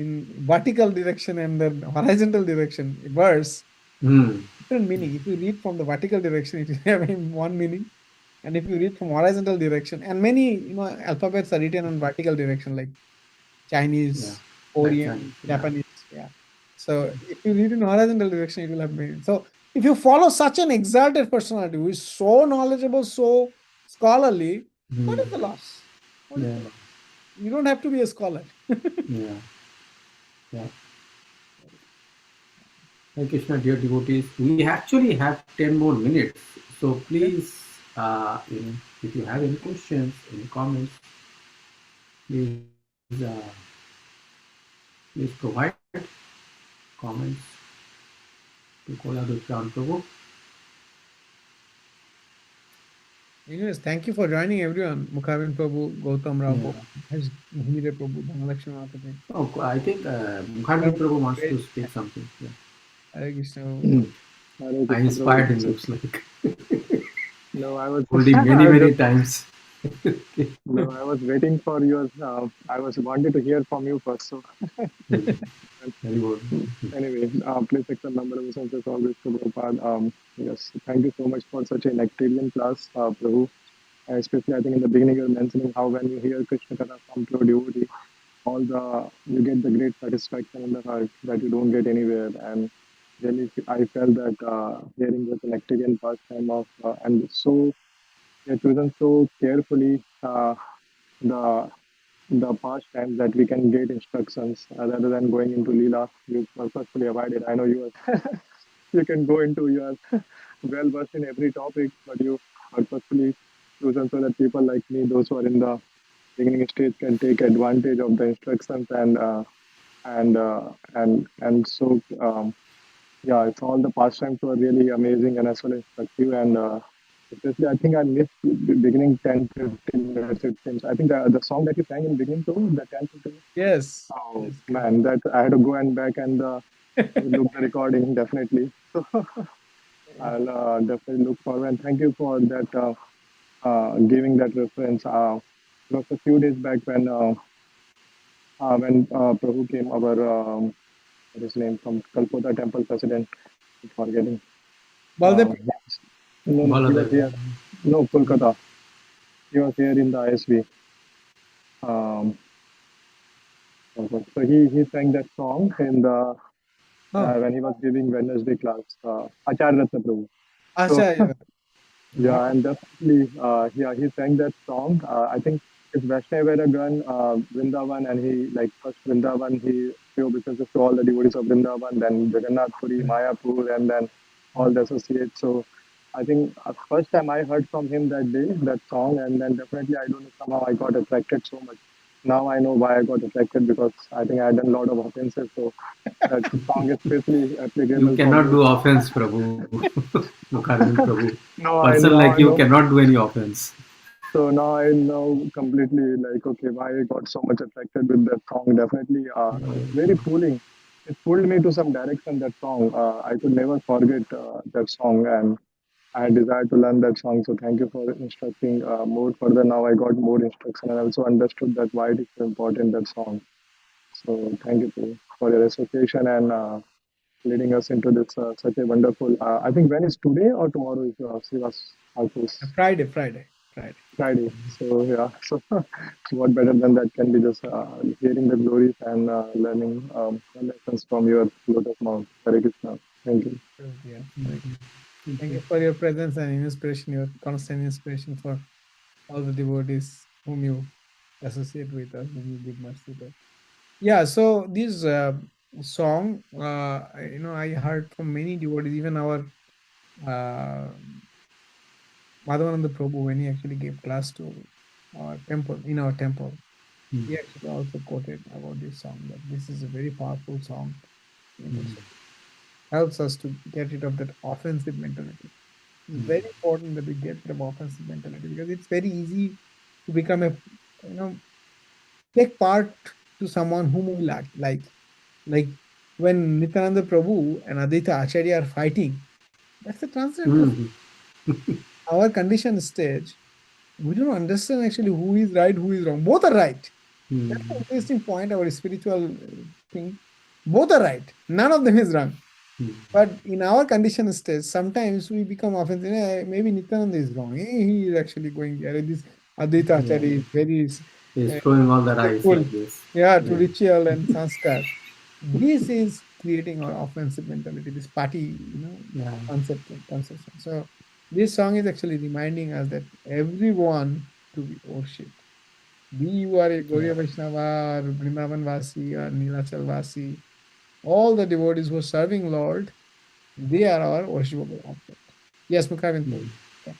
in vertical direction and then horizontal direction a verse, Hmm. different meaning. If you read from the vertical direction, it will have one meaning. And if you read from horizontal direction, and many alphabets are written on vertical direction, like Yeah. Chinese, Like Chinese. Korean, Yeah. Japanese. Yeah. So if you read in horizontal direction, it will have meaning. So if you follow such an exalted personality who is so knowledgeable, so scholarly, what Hmm. is the loss? What is Yeah. the loss? You don't have to be a scholar. Yeah. Yeah. Hare Krishna, dear devotees, we actually have 10 more minutes. So please, if you have any questions, any comments, please, please provide comments to Koladwip Prabhu. Anyways, thank you for joining everyone. Mukhavin Prabhu, Gautam Rao, Yeah. Bhumide Prabhu, Dhanalakshmi Mataji. Oh, I think Mukharjit Prabhu wants to Great. speak something. Yeah. Hare Krishna. Hare I Krishna Prabhu. inspired him, looks like. No, I was Holding many, I was many just times. no, I was waiting for your. I was wanted to hear from you first. So Very good. anyway, please accept number of senses always to Prabhupada. Yes, thank you so much for such a nectarian class, Prabhu. Especially, I think in the beginning you were mentioning how when you hear Krishna Katha from pure devotee, all the you get the great satisfaction in the heart that you don't get anywhere. And really, I felt that hearing the nectarian pastime of and so you have chosen so carefully the past times that we can get instructions rather than going into Leela. You purposefully avoided. I know you are, you can go into you are well versed in every topic, but you purposefully chosen so that people like me, those who are in the beginning stage, can take advantage of the instructions and so yeah, it's all the pastimes were really amazing and as well instructive. And especially, I think I missed the beginning 10, 15 minutes. It seems. I think the song that you sang in beginning too, the 10, 15. Yes. Oh Yes, correct. man, that I had to go and back and look the recording definitely. So I'll definitely look forward and thank you for that giving that reference. It was a few days back when Prabhu came, our what is his name from Kalpota temple president, I'm forgetting. Baldev. Yes. No, he was Baladev. here. No, Kolkata. He was here in the ISV. Um, so he sang that song in the Oh, when he was giving Wednesday class, Acharya Ratna Prabhu. So Acha, yeah. yeah, Wow. and definitely, yeah, he sang that song. I think it's Vaishnavaragan, Vrindavan, and he like first Vrindavan he flew because to all the devotees of Vrindavan, then Jagannath Puri, Mayapur, and then all the associates. So I think first time I heard from him that day that song, and then definitely I don't know somehow I got attracted so much. Now I know why I got attracted because I think I had done a lot of offenses. So that song is especially You applicable for cannot me. do offense, Prabhu. Mukharjin Prabhu. No, Person like now I you know. cannot do any offense. So now I know completely like okay why I got so much attracted with that song. Definitely, it's very pulling. It pulled me to some direction. That song, I could never forget that song, and I desire to learn that song. So thank you for instructing more further. Now I got more instruction and also understood that why it is so important that song. So thank you for your association and leading us into this such a wonderful. I think when is today or tomorrow is Srivas House? Friday, Friday, Friday. Friday. So yeah, so what better than that can be just hearing the glories and learning lessons from your lotus mount. Hare Krishna. Thank you. Yeah. Thank you for your presence and inspiration, your constant inspiration for all the devotees whom you associate with us, whom you give mercy to. Yeah, so this song, I heard from many devotees, even our uh, Madhavananda Prabhu, when he actually gave class to our temple, in our temple, he actually also quoted about this song, that this is a very powerful song. So helps us to get rid of that offensive mentality. It's very important that we get rid of offensive mentality because it's very easy to become a, you know, take part to someone whom we like when Nityananda Prabhu and Aditya Acharya are fighting. That's the transcendental. Mhm. Our condition stage, we don't understand actually who is right, who is wrong. Both are right. That's an interesting point. Our spiritual thing, both are right. None of them is wrong. But in our condition stage, sometimes we become offensive. Maybe Nityananda is wrong. He is actually going there. This Advaita Yeah. Acharya is very He's uh, throwing all the rice faithful, like this. yeah, to Yeah. ritual and sanskar. This is creating our offensive mentality, this party, Yeah. concept and conception. So this song is actually reminding us that everyone to be worshipped. Be you are a Yeah. Gauriya Vaishnava or Vrindavan Vasi or Nilachal Vasi, all the devotees who are serving Lord, they are our worshipable object. Yes, Mukhavin, please. Yeah.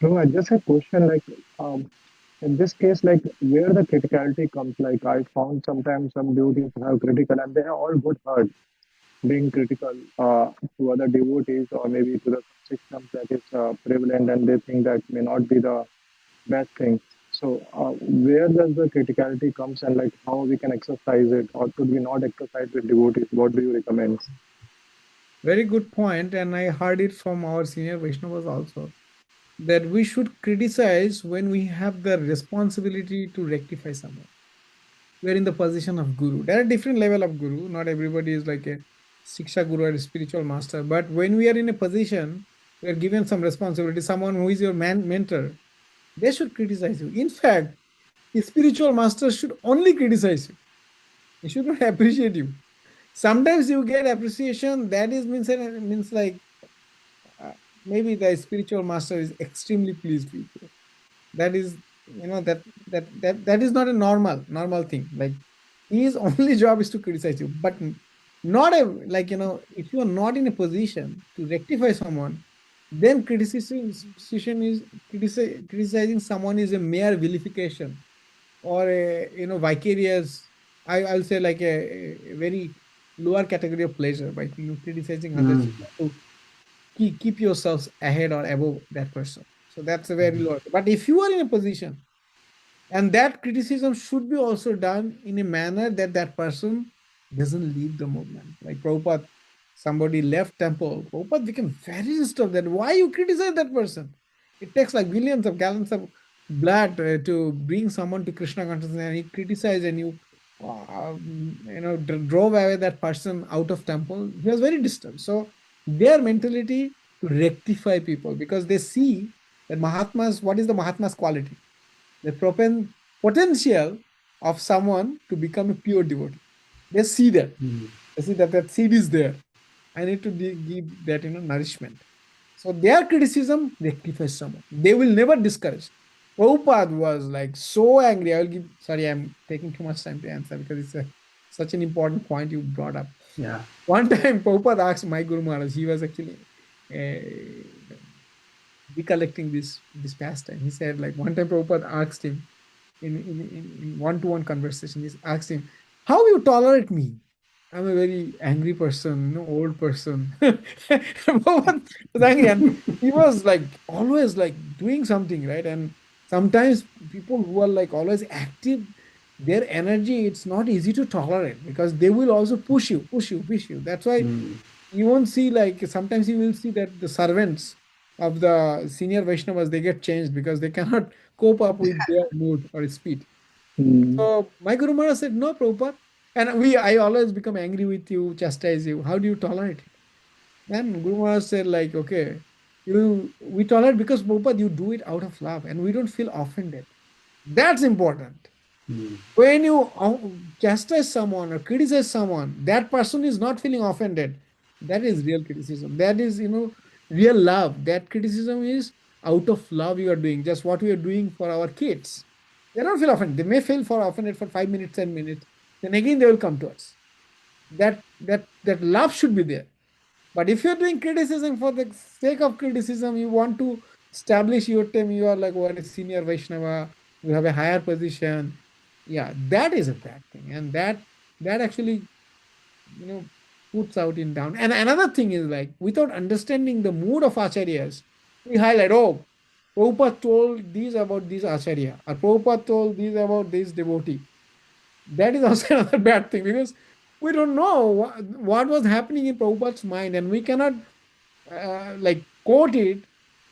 No, I just have a question like in this case, like where the criticality comes, like I found sometimes some devotees have critical and they have all good heart being critical to other devotees or maybe to the systems that is prevalent and they think that may not be the best thing. So where does the criticality comes and like how we can exercise it or should we not exercise with devotees? What do you recommend? Very good point, and I heard it from our senior Vaishnavas also, that we should criticize when we have the responsibility to rectify someone. We are in the position of guru. There are different level of guru. Not everybody is like a Siksha guru or a spiritual master. But when we are in a position, we are given some responsibility, someone who is your mentor, they should criticize you. In fact, a spiritual master should only criticize you. He should not appreciate you. Sometimes you get appreciation, that is means like uh, maybe the spiritual master is extremely pleased with you. That is, that is not a normal thing. Like his only job is to criticize you, but not a, like, if you are not in a position to rectify someone, then criticism is criticizing someone is a mere vilification or a, vicarious, I'll say, like a very lower category of pleasure by criticizing others. Mm. You have to keep yourselves ahead or above that person. So that's a very low. But if you are in a position, and that criticism should be also done in a manner that that person doesn't leave the movement. Like Prabhupada, somebody left temple, Prabhupada became very disturbed that why you criticize that person. It takes like billions of gallons of blood to bring someone to Krishna consciousness, and he criticized and drove away that person out of temple. He was very disturbed. So their mentality to rectify people, because they see that Mahatmas, what is the Mahatma's quality? The potential of someone to become a pure devotee. They see that. Mm. They see that that seed is there. I need to give that nourishment. So their criticism rectifies someone. They will never discourage. Prabhupada was like so angry. I will give. Sorry, I'm taking too much time to answer because it's such an important point you brought up. Yeah. One time, Prabhupada asked my Guru Maharaj. He was actually recollecting this pastime. He said, like, one time Prabhupada asked him in one-to-one conversation. He asked him, "How you tolerate me? I'm a very angry person, old person." Prabhupada was angry, and he was like always like doing something, right? And sometimes people who are like always active, their energy, it's not easy to tolerate because they will also push you, push you, push you. That's why Mm. you won't see, like, sometimes you will see that the servants of the senior Vaishnavas, they get changed because they cannot cope up with their mood or speed. Mm. So my Guru Maharaj said, "No, Prabhupada." And I always become angry with you, chastise you. How do you tolerate it? Then Guru Maharaj said, like, okay, we tolerate because Prabhupada, you do it out of love and we don't feel offended. That's important. Mm. When you chastise someone or criticize someone, that person is not feeling offended. That is real criticism. That is, real love. That criticism is out of love you are doing, just what we are doing for our kids. They don't feel offended. They may feel for offended for 5 minutes, 10 minutes. Then again they will come to us. That love should be there. But if you're doing criticism for the sake of criticism, you want to establish your term, you are like, what is senior Vaishnava, you have a higher position. Yeah, that is a bad thing. And that actually, puts out in down. And another thing is, like, without understanding the mood of acharyas, we highlight, oh, Prabhupada told these about this acharya, or Prabhupada told these about this devotee. That is also another bad thing because we don't know what was happening in Prabhupada's mind, and we cannot like quote it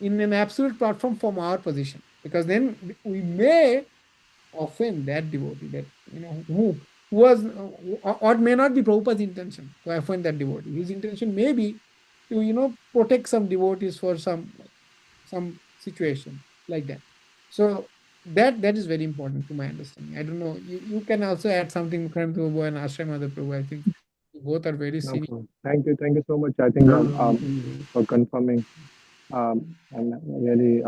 in an absolute platform from our position, because then we may offend that devotee, that who was or may not be Prabhupada's intention to offend that devotee. His intention may be to protect some devotees for some situation like that. So that is very important to my understanding. I don't know. You can also add something, Mukherjee Prabhu and Ashray Mother Prabhu. I think both are very No senior. problem. Thank you so much. I think No, no, for confirming and really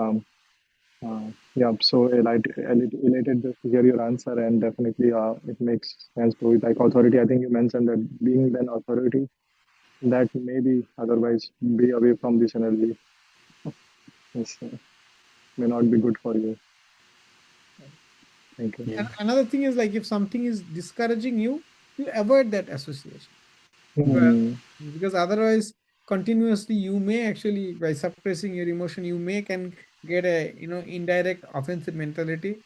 yeah. So elated just to hear your answer, and definitely it makes sense. To like authority, I think you mentioned that being an authority that maybe otherwise be away from this energy is, may not be good for you. Thank you. yeah. And another thing is, like, if something is discouraging you, you avoid that association. Well, Hmm. because otherwise, continuously, you may actually, by suppressing your emotion, you may can get a indirect offensive mentality,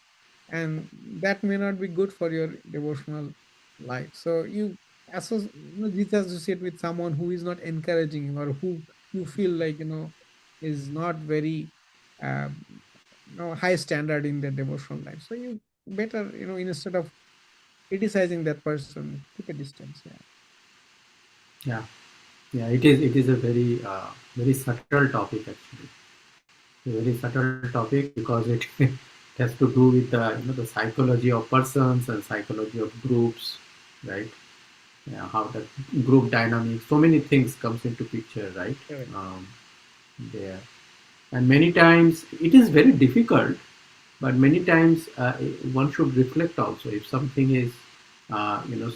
and that may not be good for your devotional life. So you disassociate with someone who is not encouraging, or who you feel like is not very um, high standard in their devotional life. So you better, instead of criticizing that person, keep a distance. Yeah. Yeah. Yeah. It is a very subtle topic actually. A very subtle topic because it has to do with the psychology of persons and psychology of groups, right? Yeah, how the group dynamics, so many things comes into picture, right? Correct. Um, there, and many times it is very difficult, but many times one should reflect also. If something is,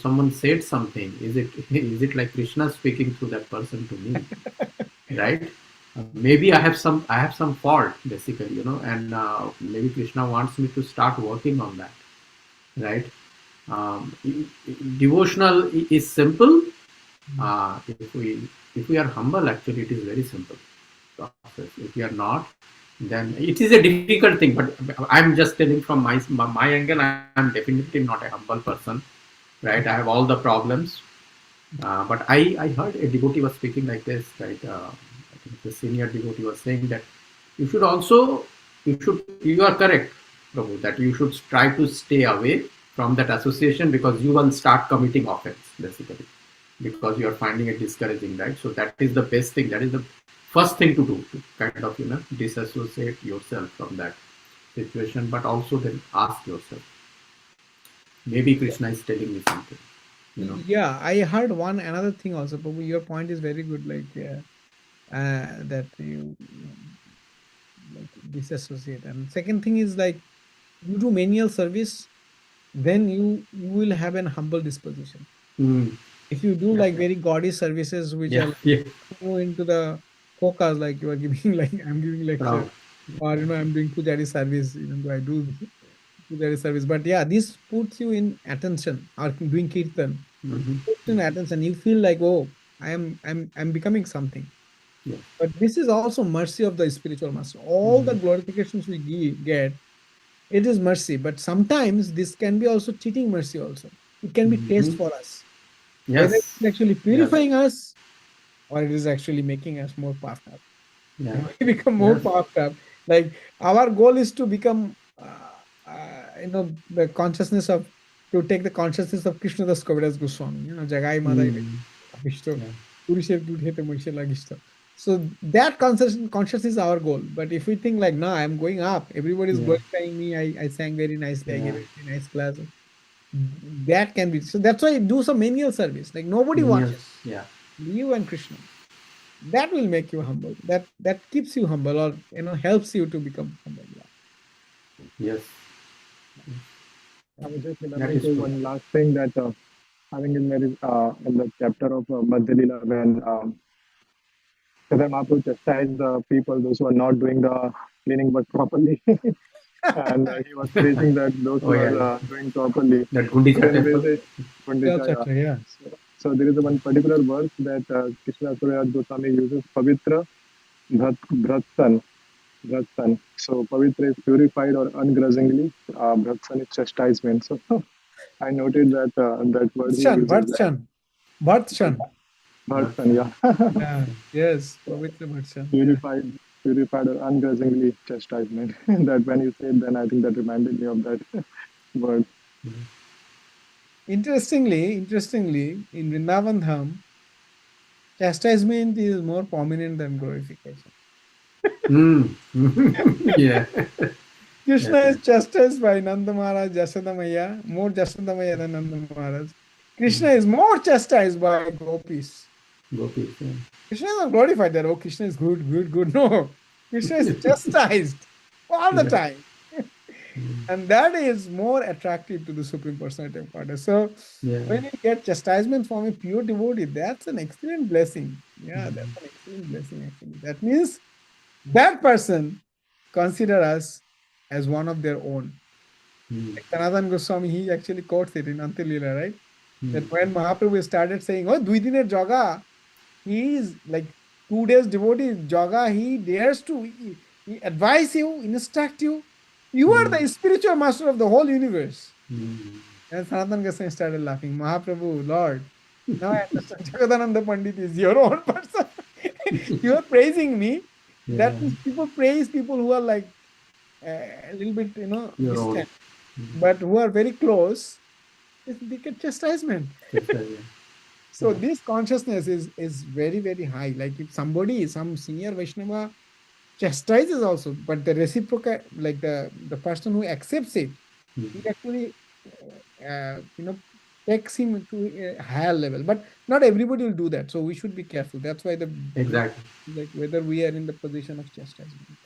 someone said something, is it like Krishna speaking through that person to me, right? Maybe I have some fault basically, and maybe Krishna wants me to start working on that, right? Devotional is simple. If we are humble, actually, it is very simple process. If we are not, then it is a difficult thing. But I'm just telling from my angle. I'm definitely not a humble person, right? I have all the problems. But I heard a devotee was speaking like this, right? I think the senior devotee was saying that you should also, you are correct, Prabhu, that you should try to stay away from that association, because you will start committing offense, basically, because you are finding it discouraging, right? So that is the best thing. That is the first thing to do, to kind of, disassociate yourself from that situation, but also then ask yourself, maybe Krishna is telling me something, Yeah, I heard another thing also, Prabhu. Your point is very good, like that you like disassociate. And second thing is like you do menial service, then you will have an humble disposition. Mm. If you do Yeah, like very gaudy services which yeah, are yeah, into the focus, like you are giving like I'm giving lecture, proud. or I'm doing pujari service, even though I do pujari service. But yeah, this puts you in attention, or doing kirtan Mm-hmm. puts you in attention. You feel like, oh, I'm becoming something. Yeah. But this is also mercy of the spiritual master. All the glorifications we get, it is mercy. But sometimes this can be also cheating mercy also. It can be taste Mm-hmm. for us. Whether Yes, it's actually yes, purifying us or it is actually making us more puffed up. yeah, We become more yes, puffed up. Like our goal is to become, the consciousness of, to take the consciousness of Krishna Das Kaviraj Goswami, Jagai Madai mm, Abhishto, yeah, Purisher Dudh Hete Moishe Lagisto. So that consciousness is our goal. But if we think like, no, I'm going up, everybody is yeah, glorifying me, I sang very nicely, I gave yeah, a very nice class. That can be, so that's why I do some menial service. Like nobody wants it, yes, yeah, you and Krishna. That will make you humble. That keeps you humble, or helps you to become humble. Yeah. yes, I was just that remembering is to true. one last thing that I think in the chapter of Madhya Lila, when Chaitanya Mahaprabhu chastised the people, those who are not doing the cleaning work properly, and he was praising that those Oh who yeah, are yeah. doing properly. That So Gundicha then there temple. is a Yeah, Gundicha, yeah. chapter, yeah. So there is a one particular verse that Krishna Surya Goswami uses, Pavitra Bhatsan. Bhatsan. So Pavitra is purified or ungrudgingly. Bhatsan is chastisement. So I noted that that word he Bhartshan, uses, and Bhartshan, Bhartshan. Bhatsan, That's, yeah. Yeah, yes, Pavitra Bhartshan. Yeah. Purified or ungrudgingly chastisement. That when you said, then I think that reminded me of that word. Interestingly, in Vrindavan Dham, chastisement is more prominent than glorification. mm. Yeah, yeah, Krishna is chastised by Nanda Maharaj, Jashoda Maya, more Jashoda Maya than Nanda Maharaj. Krishna is more chastised by gopis. gopis. Yeah. Krishna is not glorified that, oh, Krishna is good, good, good. No, Krishna is chastised all the Yeah. time. And that is more attractive to the Supreme Personality of Godhead. So Yeah. when you get chastisement from a pure devotee, that's an excellent blessing. Yeah, that's an excellent blessing actually. That means that person consider us as one of their own. Mm. Like Sanatana Goswami, he actually quotes it in Antilila, right? Mm. That when Mahaprabhu started saying, oh, Dui Jaga, he is like 2 days devotee Jaga, he dares to he advise you, instruct you. You are Mm. the spiritual master of the whole universe. Mm. And Sanatana Goswami started laughing. Mahaprabhu, Lord, now I understand. Jagadananda Pandit is your own person. You are praising me. Yeah, That means people praise people who are like a little bit, your own. distant, but who are very close. They get chastisement. Just, yeah. So this consciousness is very, very high. Like if somebody, some senior Vaishnava chastises also, but the reciprocal, like the person who accepts it, he actually, takes him to a higher level. But not everybody will do that. So we should be careful. That's why Exactly. like whether we are in the position of chastisement.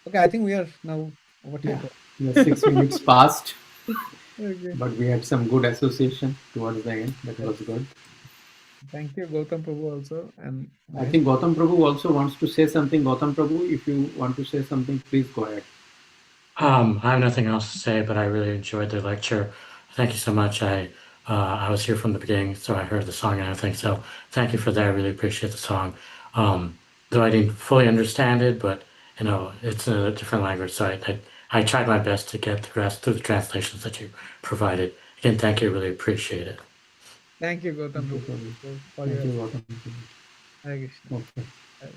Okay, I think we are now over Yeah. time. Yeah, 6 minutes passed, Okay. but we had some good association towards the end. That was good. Thank you, Gautam Prabhu, also. And I think Gautam Prabhu also wants to say something. Gautam Prabhu, if you want to say something, please go ahead. I have nothing else to say, but I really enjoyed the lecture. Thank you so much. I was here from the beginning, so I heard the song and everything. So thank you for that. I really appreciate the song. Though I didn't fully understand it, but it's a different language, so I tried my best to get the grasp through the translations that you provided. Again, thank you. Really appreciate it. thank you, Gautam Thank you, Prabhu, Prabhu. for Thank your you, Gautam Prabhu. Hare Krishna. Okay.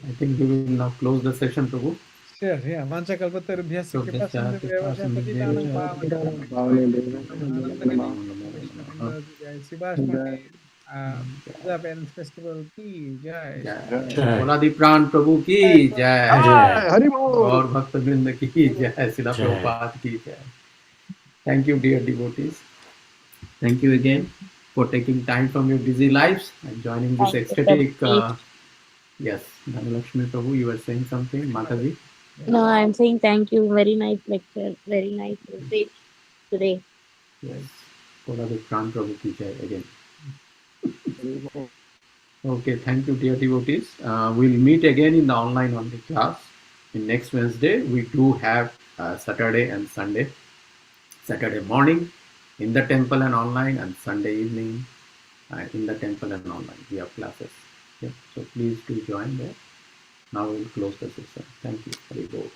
I think we will now close the session, Prabhu. Sure, yeah. Vancha kalpatarubhyasya So kripa just sindhu vyavasya patitanam pavanebhyo Bhavane vaishnavamyo Devasya Namaste Namaha. Krishna Mandaji Jai Srivas Pandit Puja Parents Festival ki Jai Jai. Jai. Koladwip Pran Prabhu Jai ki Jai. Jai. Hari Bol! Gaur Bhakta Vrinda ki Jai. Srila Jai. Prabhupada ki Jai. Thank you, dear devotees. Thank you again for taking time from your busy lives and joining this Thank you, ecstatic. Prabhu. Yes, Dhanalakshmi Prabhu, you were saying something, Mataji. No, I'm saying thank you. Very nice lecture. Very nice message today. Yes, Koladwip Pran Prabhu ki Jai again. Hari Bol. Okay, thank you, dear devotees. We'll meet again in the online only class. In next Wednesday, we do have Saturday and Sunday. Saturday morning in the temple and online, and Sunday evening in the temple and online. We have classes. Okay? So please do join there. Now we'll close the session. Thank you. Hari Bol.